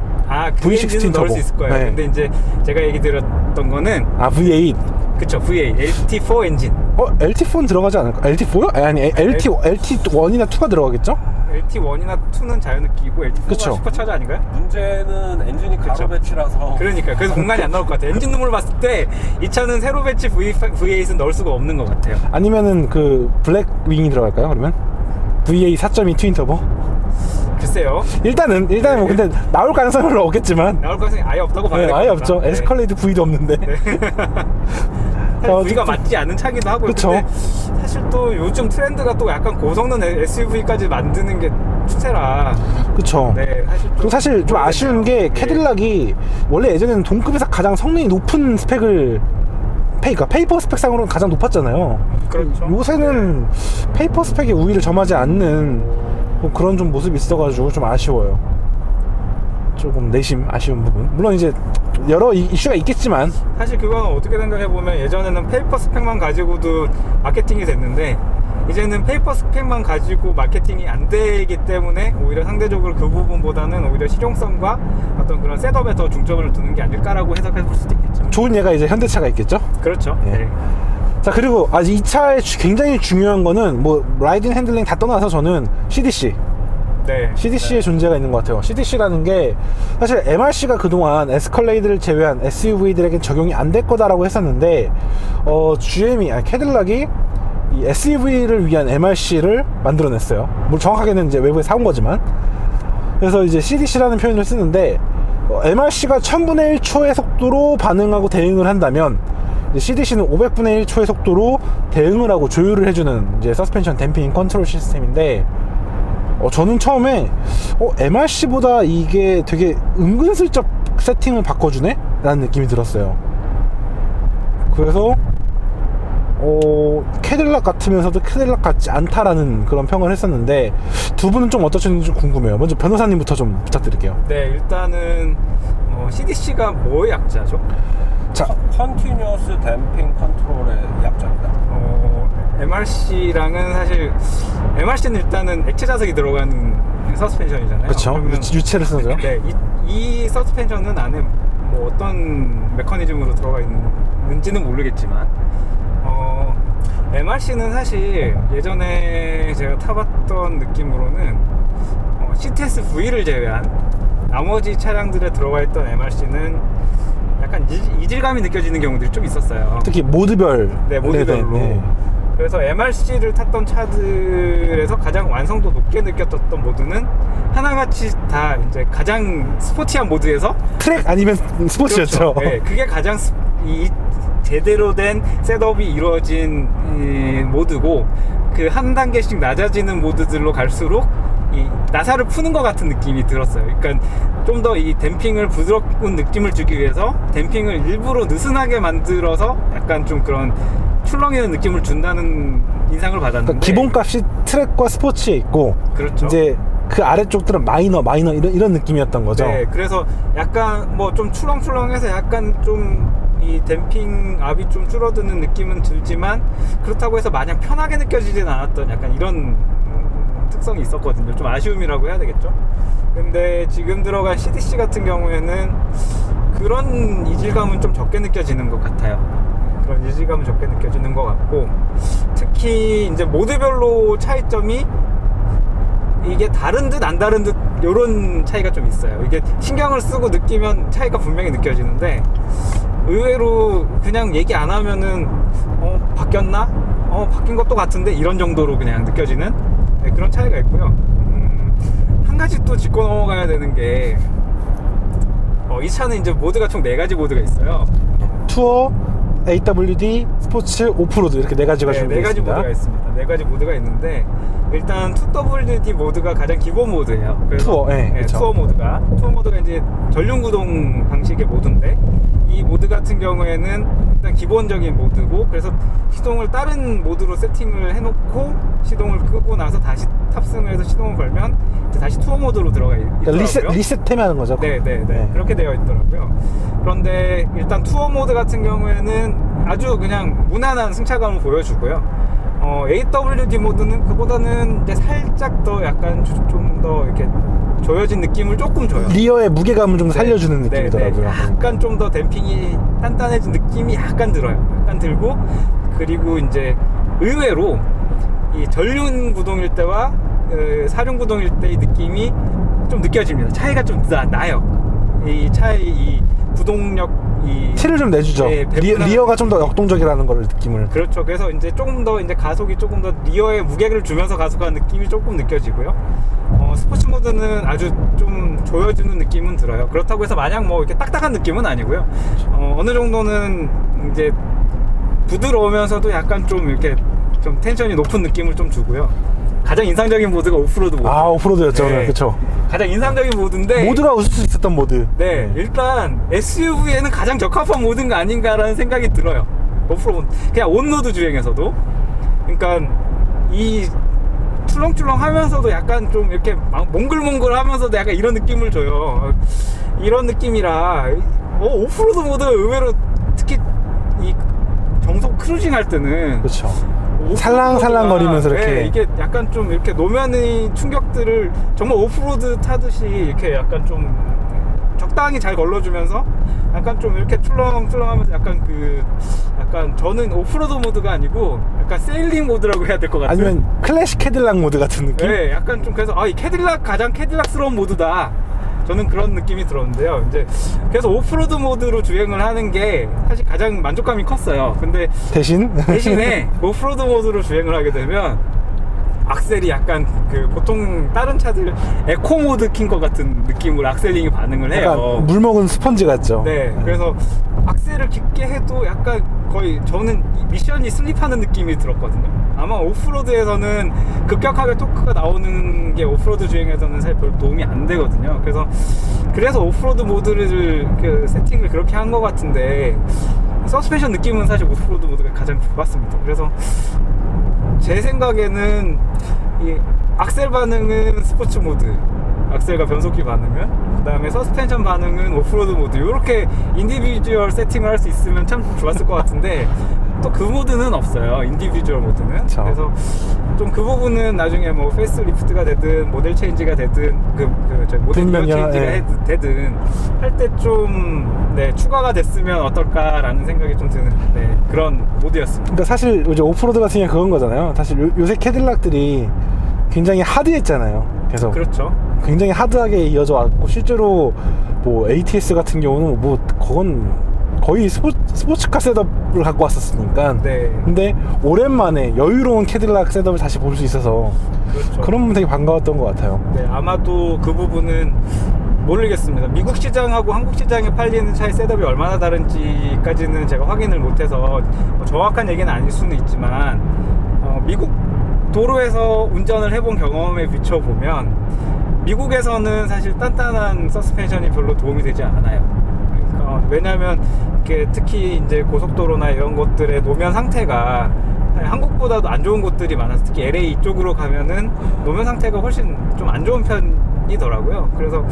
그 엔진은 넣을 수 있을 거예요. 네. 근데 이제 제가 얘기 드렸던 거는 V8. 그쵸, V8 LT4 엔진. LT4는 들어가지 않을까? LT4요? 아니 LT1이나 2가 들어가겠죠? LT1이나 2는 자연흡기고 LT4가 그쵸. 슈퍼차저 아닌가요? 문제는 엔진이 가로 그쵸. 배치라서 그러니까 그래서 공간이 안 나올 것 같아요. 엔진 룸을 봤을 때 이 차는 세로 배치 V8은 넣을 수가 없는 것 같아요. 아니면은 그 블랙윙이 들어갈까요? 그러면 V8 4.2 트윈 터보? 글쎄요. 일단은 뭐 근데 나올 가능성은 별로 없겠지만 나올 가능성이 아예 없다고 봐야 네, 될것 아예 같다. 없죠. 네. 에스컬레이드 V도 없는데. 사실 V가 맞지 않은 차기도 하고요. 그쵸. 근데 사실 또 요즘 트렌드가 또 약간 고성능 SUV까지 만드는 게 추세라. 그쵸. 네, 사실 그리고 사실 좀 아쉬운 게 캐딜락이 원래 예전에는 동급에서 가장 성능이 높은 스펙을 그러니까 페이퍼 스펙상으로는 가장 높았잖아요. 그렇죠. 요새는 페이퍼 스펙에 우위를 점하지 않는 뭐 그런 좀 모습이 있어가지고 좀 아쉬워요. 조금 내심 아쉬운 부분. 물론 이제 여러 이슈가 있겠지만 사실 그건 어떻게 생각해보면 예전에는 페이퍼 스펙만 가지고도 마케팅이 됐는데 이제는 페이퍼 스펙만 가지고 마케팅이 안 되기 때문에 오히려 상대적으로 그 부분보다는 오히려 실용성과 어떤 그런 셋업에 더 중점을 두는 게 아닐까라고 해석해 볼 수도 있겠죠. 좋은 예가 이제 현대차가 있겠죠. 그렇죠. 예. 네. 자, 그리고 이 차의 굉장히 중요한 거는 뭐 라이딩 핸들링 다 떠나서 저는 CDC의 네. 존재가 있는 것 같아요. CDC라는 게 사실 MRC가 그동안 에스컬레이드를 제외한 SUV들에게 적용이 안 될 거다라고 했었는데 캐딜락이 이 SUV를 위한 MRC를 만들어냈어요. 뭐 정확하게는 이제 외부에 사온 거지만. 그래서 이제 CDC라는 표현을 쓰는데 MRC가 1000분의 1초의 속도로 반응하고 대응을 한다면 CDC는 500분의 1초의 속도로 대응을 하고 조율을 해주는 이제 서스펜션 댐핑 컨트롤 시스템인데 저는 처음에 MRC보다 이게 되게 은근슬쩍 세팅을 바꿔주네? 라는 느낌이 들었어요. 그래서 캐딜락 같으면서도 캐딜락 같지 않다라는 그런 평을 했었는데 두 분은 좀 어떠셨는지 좀 궁금해요. 먼저 변호사님부터 좀 부탁드릴게요. 네, 일단은 CDC가 뭐의 약자죠? 자, 컨티뉴어스 댐핑 컨트롤의 약자입니다. MRC랑은 사실 MRC는 일단은 액체 자석이 들어간 서스펜션이잖아요. 그렇죠. 그러면 유체를 쓰는 거죠. 네, 이 서스펜션은 안에 뭐 어떤 메커니즘으로 들어가 있는지는 모르겠지만 MRC는 사실 예전에 제가 타봤던 느낌으로는 CTS V를 제외한 나머지 차량들에 들어가 있던 MRC는 약간 이질감이 느껴지는 경우들이 좀 있었어요. 특히 모드별. 네, 모드별로. 네. 그래서 MRC를 탔던 차들에서 가장 완성도 높게 느꼈던 모드는 하나같이 다 이제 가장 스포티한 모드에서 트랙 아니면 스포츠였죠. 그렇죠. 네, 그게 가장 제대로 된 셋업이 이루어진 모드고 그 한 단계씩 낮아지는 모드들로 갈수록 이 나사를 푸는 것 같은 느낌이 들었어요. 그러니까 좀 더 이 댐핑을 부드러운 느낌을 주기 위해서 댐핑을 일부러 느슨하게 만들어서 약간 좀 그런 출렁이는 느낌을 준다는 인상을 받았는데 그러니까 기본값이 트랙과 스포츠에 있고 그렇죠. 이제 그 아래쪽들은 마이너 이런 느낌이었던 거죠. 네, 그래서 약간 뭐 좀 출렁출렁해서 약간 좀 이 댐핑 압이 좀 줄어드는 느낌은 들지만 그렇다고 해서 마냥 편하게 느껴지진 않았던 약간 이런 특성이 있었거든요. 좀 아쉬움이라고 해야 되겠죠. 근데 지금 들어간 CDC 같은 경우에는 그런 이질감은 좀 적게 느껴지는 것 같아요. 그런 이질감은 적게 느껴지는 것 같고 특히 이제 모드별로 차이점이 이게 다른 듯 안 다른 듯 요런 차이가 좀 있어요. 이게 신경을 쓰고 느끼면 차이가 분명히 느껴지는데 의외로 그냥 얘기 안 하면은 바뀌었나? 바뀐 것도 같은데 이런 정도로 그냥 느껴지는 네, 그런 차이가 있고요. 한 가지 또 짚고 넘어가야 되는 게 이 차는 이제 모드가 총 4가지 모드가 있어요. 투어, AWD, 스포츠, 오프로드 이렇게 4가지가 네, 준비되어 4가지 있습니다. 모드가 있습니다. 4가지 모드가 있는데 일단 2WD 모드가 가장 기본 모드예요. 그래서 투어, 네, 그쵸. 투어 모드가 이제 전륜구동 방식의 모드인데 이 모드 같은 경우에는 일단 기본적인 모드고 그래서 시동을 다른 모드로 세팅을 해놓고 시동을 끄고 나서 다시 탑승을 해서 시동을 걸면 이제 다시 투어 모드로 들어가 있더라고요. 그러니까 리셋템하는 거죠. 네. 그렇게 되어 있더라고요. 그런데 일단 투어 모드 같은 경우에는 아주 그냥 무난한 승차감을 보여주고요. AWD 모드는 그보다는 이제 살짝 더 약간 좀 더 이렇게 조여진 느낌을 조금 줘요. 리어의 무게감을 좀 살려주는 네, 느낌이더라고요. 네. 약간 좀 더 댐핑이 단단해진 느낌이 약간 들어요. 약간 들고, 그리고 이제 의외로 이 전륜 구동일 때와 사륜 구동일 때의 느낌이 좀 느껴집니다. 차이가 좀 나요. 이 차의 이 구동력, 티를 좀 내주죠. 네, 리어가 좀 더 역동적이라는 걸 느낌을. 그렇죠. 그래서 이제 조금 더 이제 가속이 조금 더 리어에 무게를 주면서 가속하는 느낌이 조금 느껴지고요. 스포츠 모드는 아주 좀 조여주는 느낌은 들어요. 그렇다고 해서 마냥 뭐 이렇게 딱딱한 느낌은 아니고요. 어느 정도는 이제 부드러우면서도 약간 좀 이렇게 좀 텐션이 높은 느낌을 좀 주고요. 가장 인상적인 모드가 오프로드 모드. 오프로드였죠. 네. 그렇죠. 가장 인상적인 모드인데 모두가 웃을 수 있었던 모드. 네, 일단 SUV에는 가장 적합한 모드가 아닌가라는 생각이 들어요. 오프로드 그냥 온로드 주행에서도. 그러니까 이 출렁출렁 하면서도 약간 좀 이렇게 몽글몽글 하면서도 약간 이런 느낌을 줘요. 이런 느낌이라 오프로드 모드가 의외로 특히 이 정속 크루징 할 때는 그렇죠. 살랑살랑거리면서 이렇게. 네, 이게 약간 좀 이렇게 노면의 충격들을 정말 오프로드 타듯이 이렇게 약간 좀 적당히 잘 걸러주면서 약간 좀 이렇게 출렁출렁하면서 약간 저는 오프로드 모드가 아니고 약간 세일링 모드라고 해야 될 것 같아요. 아니면 클래식 캐딜락 모드 같은 느낌? 네, 약간 좀 그래서 이 가장 캐딜락스러운 모드다. 저는 그런 느낌이 들었는데요. 이제 그래서 오프로드 모드로 주행을 하는 게 사실 가장 만족감이 컸어요. 근데 대신에 오프로드 모드로 주행을 하게 되면 악셀이 약간 보통 다른 차들 에코 모드 킨 것 같은 느낌으로 악셀링이 반응을 해요. 물 먹은 스펀지 같죠. 네, 그래서 악셀을 깊게 해도 약간 거의 저는 미션이 슬립하는 느낌이 들었거든요. 아마 오프로드에서는 급격하게 토크가 나오는 게 오프로드 주행에서는 사실 별 도움이 안 되거든요. 그래서 오프로드 모드를 세팅을 그렇게 한 것 같은데 서스펜션 느낌은 사실 오프로드 모드가 가장 좋았습니다. 그래서 제 생각에는 이 악셀 반응은 스포츠 모드, 악셀과 변속기 반응은, 그 다음에 서스펜션 반응은 오프로드 모드, 이렇게 인디비주얼 세팅을 할 수 있으면 참 좋았을 것 같은데 또 그 모드는 없어요. 인디비주얼 모드는. 그쵸. 그래서 좀 그 부분은 나중에 뭐 페이스 리프트가 되든 모델 체인지가 되든 모델 리어 체인지가 되든 할 때 좀 추가가 됐으면 어떨까라는 생각이 좀 드는 그런 모드였습니다. 그러니까 사실 이제 오프로드 같은 게 그건 거잖아요. 사실 요새 캐딜락들이 굉장히 하드했잖아요. 그래서 그렇죠. 굉장히 하드하게 이어져 왔고, 실제로 뭐 ATS 같은 경우는 뭐 그건 거의 스포츠카 셋업을 갖고 왔었으니까. 네. 근데 오랜만에 여유로운 캐딜락 셋업을 다시 볼 수 있어서 그렇죠. 그런 부분 되게 반가웠던 것 같아요. 네, 아마도 그 부분은 모르겠습니다. 미국 시장하고 한국 시장에 팔리는 차의 셋업이 얼마나 다른지까지는 제가 확인을 못해서 정확한 얘기는 아닐 수는 있지만 미국 도로에서 운전을 해본 경험에 비춰보면 미국에서는 사실 단단한 서스펜션이 별로 도움이 되지 않아요. 왜냐하면 특히 이제 고속도로나 이런 것들의 노면 상태가 한국보다도 안 좋은 곳들이 많아서, 특히 LA 이쪽으로 가면은 노면 상태가 훨씬 좀 안 좋은 편이더라고요. 그래서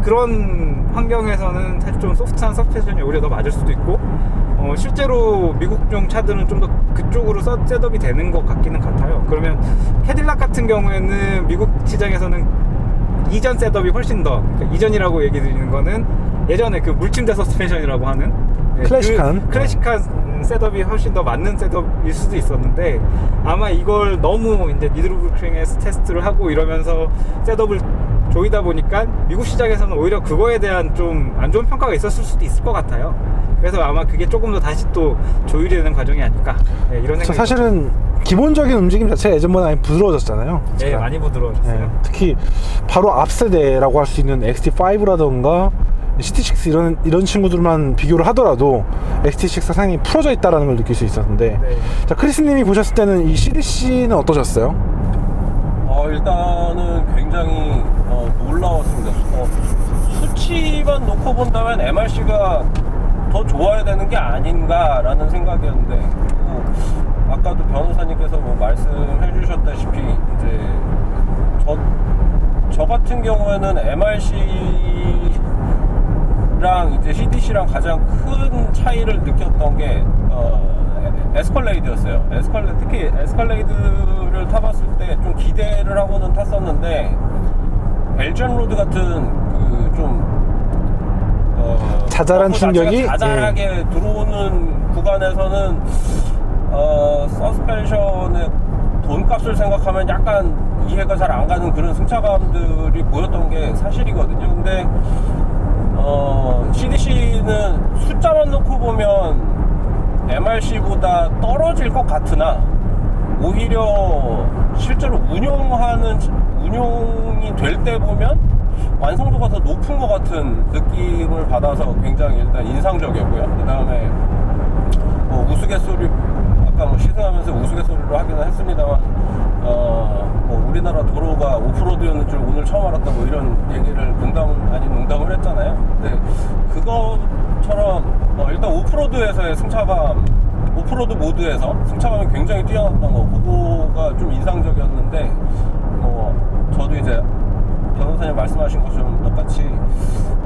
그런 환경에서는 사실 좀 소프트한 서스펜션이 오히려 더 맞을 수도 있고, 실제로 미국용 차들은 좀 더 그쪽으로 셋업이 되는 것 같기는 같아요. 그러면 캐딜락 같은 경우에는 미국 시장에서는 이전 셋업이 훨씬 더, 그러니까 이전이라고 얘기 드리는 거는 예전에 물침대 서스펜션이라고 하는 클래식한 셋업이 훨씬 더 맞는 셋업일 수도 있었는데, 아마 이걸 너무 이제 니드루브르크링에서 테스트를 하고 이러면서 셋업을 조이다 보니까 미국 시장에서는 오히려 그거에 대한 좀 안 좋은 평가가 있었을 수도 있을 것 같아요. 그래서 아마 그게 조금 더 다시 또 조율이 되는 과정이 아닐까, 이런 생각이 사실은 기본적인 움직임 자체가 예전보다 많이 부드러워졌잖아요. 네, 많이 부드러워졌어요. 특히 바로 앞 세대라고 할 수 있는 XT5라던가 CT6 이런 친구들만 비교를 하더라도 XT6가 상당히 풀어져 있다는 걸 느낄 수 있었는데, 자, 크리스님이 보셨을 때는 이 CDC는 어떠셨어요? 일단은 굉장히 놀라웠습니다. 수치만 놓고 본다면 MRC가 더 좋아야 되는 게 아닌가라는 생각이었는데, 그리고 아까도 변호사님께서 말씀해 주셨다시피 이제 저 같은 경우에는 MRC랑 이제 CDC랑 가장 큰 차이를 느꼈던 게 에스컬레이드였어요. 특히 에스컬레이드를 타봤을 때 좀 기대를 하고는 탔었는데, 벨지언 로드 같은 그좀 자잘한 충격이 자잘하게 들어오는 구간에서는 서스펜션의 돈값을 생각하면 약간 이해가 잘 안 가는 그런 승차감들이 보였던 게 사실이거든요. 근데 CDC는 숫자만 놓고 보면 MRC보다 떨어질 것 같으나 오히려 실제로 운용이 될 때 보면 완성도가 더 높은 것 같은 느낌을 받아서 굉장히 일단 인상적이었고요. 그 다음에 뭐 우스갯소리, 아까 뭐 시승하면서 우스갯소리로 하기는 했습니다만, 뭐 우리나라 도로가 오프로드였는 줄 오늘 처음 알았다, 뭐 이런 얘기를 농담을 했잖아요. 근데 그것처럼 일단 오프로드에서의 승차감, 오프로드 모드에서 승차감이 굉장히 뛰어났던 거, 그거가 좀 인상적이었는데, 저도 이제 변호사님 말씀하신 것처럼 똑같이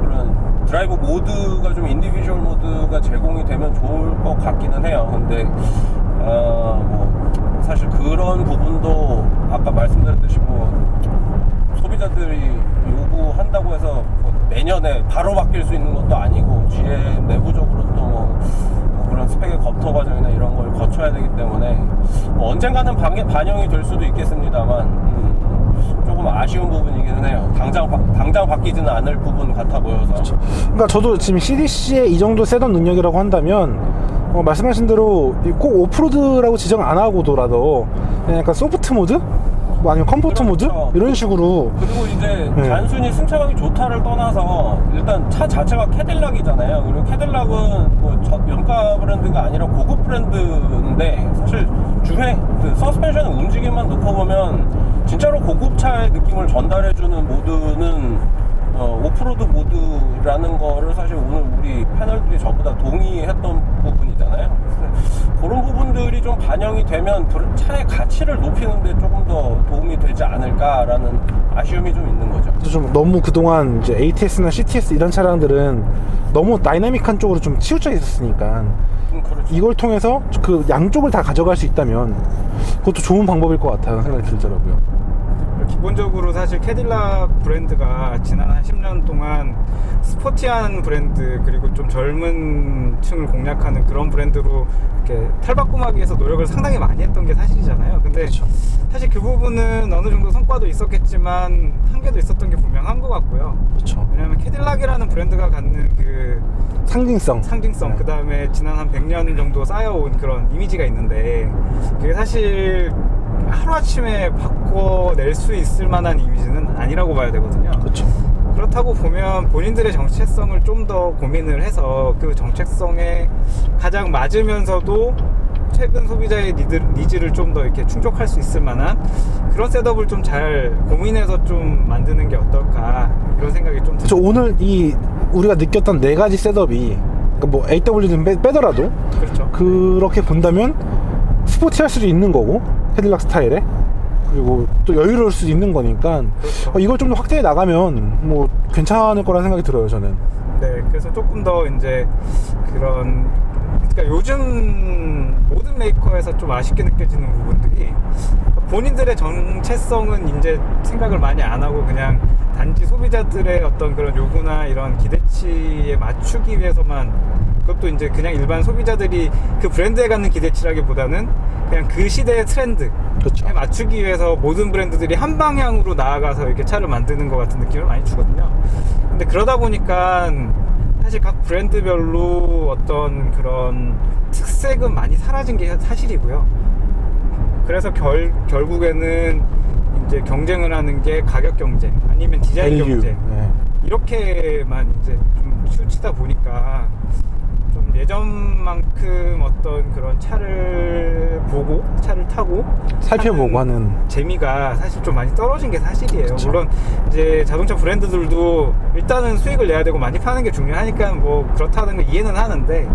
그런 드라이브 모드가 좀 인디비주얼 모드가 제공이 되면 좋을 것 같기는 해요. 근데 뭐 사실 그런 부분도 아까 말씀드렸듯이 뭐 소비자들이 요구한다고 해서 뭐 내년에 바로 바뀔 수 있는 것도 아니고 GM 내부적으로 또 뭐 그런 스펙의 검토 과정이나 이런 걸 거쳐야 되기 때문에 뭐 언젠가는 반영이 될 수도 있겠습니다만 조금 아쉬운 부분이기는 해요. 당장 바뀌지는 않을 부분 같아 보여서. 그렇죠. 그러니까 저도 지금 CDC의 이 정도 세단 능력이라고 한다면 말씀하신 대로 꼭 오프로드라고 지정 안 하고더라도 그냥 약간 소프트 모드? 뭐 아니면 컴포트 그렇죠. 모드? 이런 식으로. 그리고 이제 단순히 승차감이 좋다를 떠나서 일단 차 자체가 캐딜락이잖아요. 그리고 캐딜락은 뭐 연가 브랜드가 아니라 고급 브랜드인데 사실 그 서스펜션 움직임만 놓고 보면 진짜로 고급차의 느낌을 전달해주는 모드는 오프로드 모드라는 거를 사실 오늘 우리 패널들이 전부 다 동의했던 부분이잖아요. 그런 부분들이 좀 반영이 되면 차의 가치를 높이는데 조금 더 도움이 되지 않을까라는 아쉬움이 좀 있는 거죠. 좀 너무 그동안 이제 ATS나 CTS 이런 차량들은 너무 다이나믹한 쪽으로 좀 치우쳐 있었으니까 그렇죠. 이걸 통해서 그 양쪽을 다 가져갈 수 있다면 그것도 좋은 방법일 것 같다는 생각이 들더라고요. 기본적으로 사실 캐딜락 브랜드가 지난 한 10년 동안 스포티한 브랜드, 그리고 좀 젊은 층을 공략하는 그런 브랜드로 이렇게 탈바꿈하기 위해서 노력을 상당히 많이 했던 게 사실이잖아요. 근데 그렇죠. 사실 그 부분은 어느 정도 성과도 있었겠지만 한계도 있었던 게 분명한 것 같고요. 그렇죠. 왜냐하면 캐딜락이라는 브랜드가 갖는 그 상징성, 그 다음에 지난 한 100년 정도 쌓여온 그런 이미지가 있는데 그게 사실 하루아침에 바꿔낼 수 있을 만한 이미지는 아니라고 봐야 되거든요. 그렇죠. 그렇다고 보면 본인들의 정체성을 좀 더 고민을 해서 그 정체성에 가장 맞으면서도 최근 소비자의 니즈를 좀 더 이렇게 충족할 수 있을 만한 그런 셋업을 좀 잘 고민해서 좀 만드는 게 어떨까, 이런 생각이 좀 그렇죠. 오늘 우리가 느꼈던 네 가지 셋업이 그러니까 뭐 AW는 빼더라도 그렇죠. 그렇게 본다면 스포티할 수도 있는 거고 캐딜락 스타일에, 그리고 또 여유로울 수도 있는 거니까 그렇죠. 이걸 좀 더 확대해 나가면 뭐 괜찮을 거라는 생각이 들어요, 저는. 네, 그래서 조금 더 이제 그런, 그러니까 요즘 모든 메이커에서 좀 아쉽게 느껴지는 부분들이 본인들의 정체성은 이제 생각을 많이 안 하고 그냥 단지 소비자들의 어떤 그런 요구나 이런 기대치에 맞추기 위해서만, 그것도 이제 그냥 일반 소비자들이 그 브랜드에 갖는 기대치라기보다는 그냥 그 시대의 트렌드에 그렇죠. 맞추기 위해서 모든 브랜드들이 한 방향으로 나아가서 이렇게 차를 만드는 것 같은 느낌을 많이 주거든요. 근데 그러다 보니까 사실 각 브랜드별로 어떤 그런 특색은 많이 사라진 게 사실이고요. 그래서 결국에는 이제 경쟁을 하는 게 가격 경쟁 아니면 디자인 밸류. 경쟁, 네. 이렇게만 이제 좀 치우치다 보니까 좀 예전만큼 어떤 그런 차를 보고 차를 타고 살펴보고 하는 재미가 사실 좀 많이 떨어진 게 사실이에요. 그쵸. 물론 이제 자동차 브랜드들도 일단은 수익을 내야 되고 많이 파는 게 중요하니까 뭐 그렇다는 거 이해는 하는데,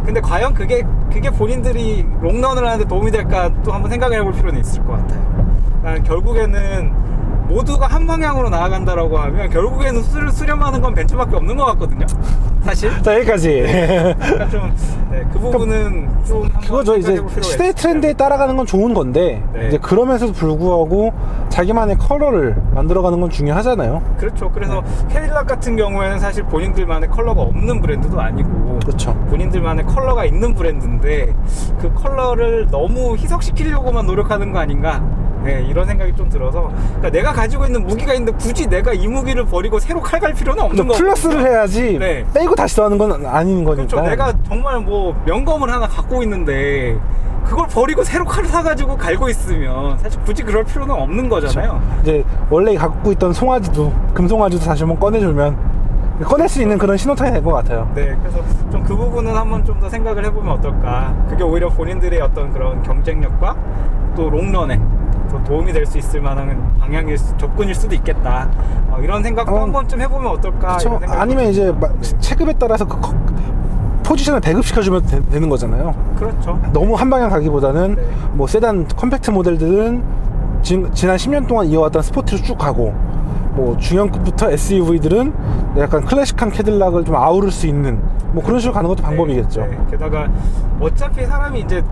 근데 과연 그게 본인들이 롱런을 하는데 도움이 될까 또 한번 생각을 해볼 필요는 있을 것 같아요. 그러니까 결국에는 모두가 한 방향으로 나아간다라고 하면 결국에는 수렴하는 건 벤츠밖에 없는 것 같거든요. 사실. 자, 여기까지. 그러니까 좀 그 부분은 좀 한번 그거죠. 이제 생각해볼 필요가 시대의 있어요. 트렌드에 따라가는 건 좋은 건데, 네. 이제 그러면서도 불구하고 자기만의 컬러를 만들어가는 건 중요하잖아요. 그렇죠. 그래서 네. 캐딜락 같은 경우에는 사실 본인들만의 컬러가 없는 브랜드도 아니고 그렇죠. 본인들만의 컬러가 있는 브랜드인데 그 컬러를 너무 희석시키려고만 노력하는 거 아닌가, 네, 이런 생각이 좀 들어서, 그러니까 내가 가지고 있는 무기가 있는데 굳이 내가 이 무기를 버리고 새로 칼 갈 필요는 없는 거고, 플러스를 해야지 네. 빼고 다시 더하는 건 아닌 거니까. 그렇죠. 내가 정말 뭐 명검을 하나 갖고 있는데 그걸 버리고 새로 칼을 사가지고 갈고 있으면 사실 굳이 그럴 필요는 없는 거잖아요. 이제 원래 갖고 있던 송아지도, 금송아지도 다시 한번 꺼내주면 꺼낼 수 있는 그런 신호탄이 될 것 같아요. 네, 그래서 좀 그 부분은 한번 좀 더 생각을 해보면 어떨까. 그게 오히려 본인들의 어떤 그런 경쟁력과 또 롱런에 더 도움이 될 수 있을 만한 방향일 접근일 수도 있겠다. 이런 생각도 한 번쯤 해보면 어떨까. 그렇죠. 이런 생각이 아니면 이제 네. 체급에 따라서 포지션을 배급시켜주면 되는 거잖아요. 그렇죠. 너무 한 방향 가기보다는 네. 뭐 세단 컴팩트 모델들은 지난 10년 동안 이어왔던 스포츠로 쭉 가고, 뭐 중형급부터 SUV들은 약간 클래식한 캐딜락을 좀 아우를 수 있는 뭐 그런 식으로 가는 것도 방법이겠죠. 네. 게다가 어차피 사람이 이제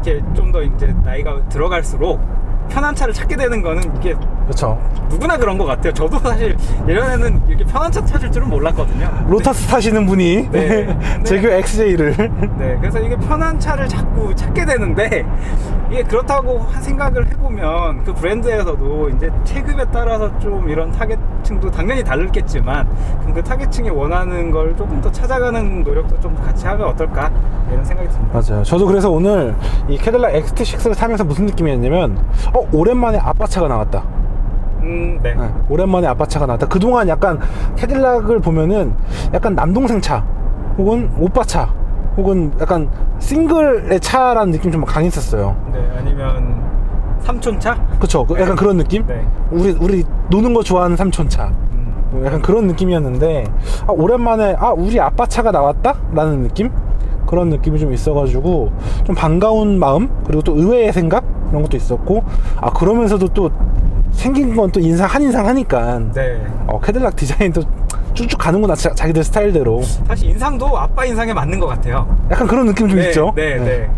이렇게 좀 더 이제 나이가 들어갈수록 편한 차를 찾게 되는 거는 이게 그렇죠. 누구나 그런 것 같아요. 저도 사실 예전에는 이렇게 편한 차 찾을 줄은 몰랐거든요. 로터스 타시는 분이 네. 제규 XJ를 네, 그래서 이게 편한 차를 자꾸 찾게 되는데, 이게 그렇다고 생각을 해보면 그 브랜드에서도 이제 체급에 따라서 좀 이런 타겟층도 당연히 다르겠지만 그럼 그 타겟층이 원하는 걸 조금 더 찾아가는 노력도 좀 같이 하면 어떨까, 이런 생각이 듭니다. 맞아요. 저도 그래서 오늘 이 캐딜락 XT6를 타면서 무슨 느낌이었냐면, 오랜만에 아빠차가 나왔다. 네. 네, 오랜만에 아빠차가 나왔다. 그동안 약간 캐딜락을 보면은 약간 남동생 차 혹은 오빠차 혹은 약간 싱글의 차라는 느낌이 좀 강했었어요. 네, 아니면 삼촌차? 그쵸? 네. 약간 그런 느낌? 네. 우리 노는 거 좋아하는 삼촌차, 약간 그런 느낌이었는데, 오랜만에 우리 아빠차가 나왔다? 라는 느낌? 그런 느낌이 좀 있어가지고 좀 반가운 마음, 그리고 또 의외의 생각, 이런 것도 있었고, 그러면서도 또 생긴 건 또 한인상 하니까, 네. 캐딜락 디자인도 쭉쭉 가는구나, 자기들 스타일대로. 사실 인상도 아빠 인상에 맞는 것 같아요. 약간 그런 느낌 좀 네, 있죠. 네, 네.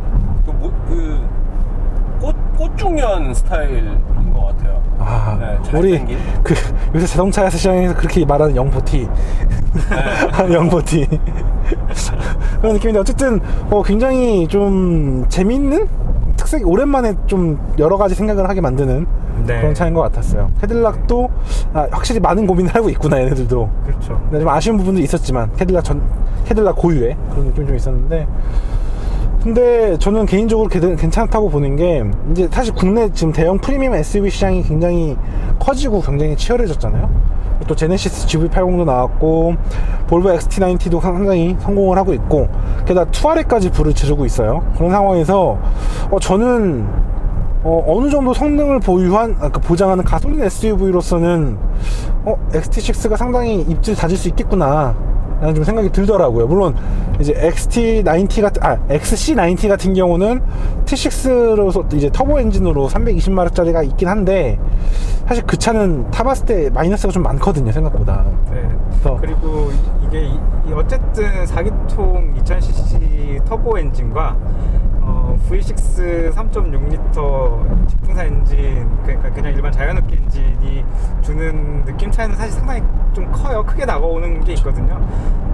꽃중년 스타일인 것 같아요. 네, 우리 잘생긴. 요새 자동차 시장에서 그렇게 말하는 영포티, 영포티 그런 느낌인데, 어쨌든 굉장히 좀 재밌는 특색, 오랜만에 좀 여러 가지 생각을 하게 만드는 네. 그런 차인 것 같았어요. 캐딜락도 확실히 많은 고민을 하고 있구나, 얘네들도. 그렇죠. 근데 좀 아쉬운 부분도 있었지만, 캐딜락 고유의 그런 느낌이 좀 있었는데, 근데 저는 개인적으로 괜찮다고 보는 게, 이제 사실 국내 지금 대형 프리미엄 SUV 시장이 굉장히 커지고 굉장히 치열해졌잖아요. 또 제네시스 GV80도 나왔고, 볼보 XT90도 상당히 성공을 하고 있고, 게다가 투아레까지 불을 지르고 있어요. 그런 상황에서 저는 어느 정도 성능을 보장하는 가솔린 SUV로서는 XT6가 상당히 입지를 다질 수 있겠구나 라는 좀 생각이 들더라고요. 물론 이제 XC90 같은 경우는 T6로서 이제 터보 엔진으로 320마력짜리가 있긴 한데, 사실 그 차는 타봤을 때 마이너스가 좀 많거든요, 생각보다. 네. 그래서 그리고 이게 어쨌든 4기통 2000cc 터보 엔진과 V6 3.6L 직분사 엔진, 그러니까 그냥 일반 자연흡기 엔진이 주는 느낌 차이는 사실 상당히 좀 커요. 크게 나가오는 게 있거든요.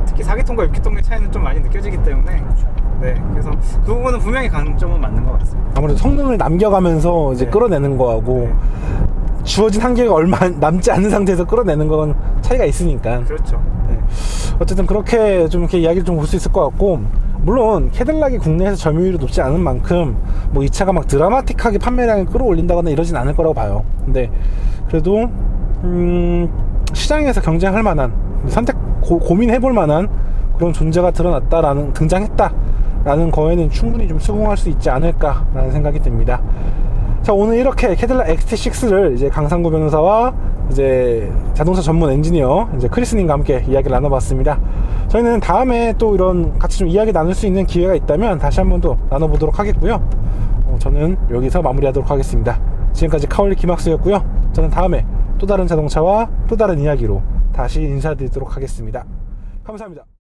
특히 4기통과 6기통의 차이는 좀 많이 느껴지기 때문에, 네, 그래서 그 부분은 분명히 강점은 맞는 것 같습니다. 아무래도 성능을 남겨가면서 이제 네. 끌어내는 거하고, 네. 주어진 한계가 얼마 남지 않은 상태에서 끌어내는 건 차이가 있으니까. 그렇죠. 네. 어쨌든 그렇게 좀 이렇게 이야기를 좀 볼 수 있을 것 같고, 물론 캐딜락이 국내에서 점유율이 높지 않은 만큼 뭐 이 차가 막 드라마틱하게 판매량을 끌어올린다거나 이러진 않을 거라고 봐요. 근데 그래도 시장에서 경쟁할 만한, 고민해볼 만한 그런 존재가 등장했다라는 거에는 충분히 좀 수긍할 수 있지 않을까라는 생각이 듭니다. 자, 오늘 이렇게 캐딜락 XT6를 이제 강상구 변호사와 이제 자동차 전문 엔지니어 이제 크리스님과 함께 이야기를 나눠봤습니다. 저희는 다음에 또 이런 같이 좀 이야기 나눌 수 있는 기회가 있다면 다시 한번 또 나눠보도록 하겠고요. 저는 여기서 마무리하도록 하겠습니다. 지금까지 카올리 김학수였고요. 저는 다음에 또 다른 자동차와 또 다른 이야기로 다시 인사드리도록 하겠습니다. 감사합니다.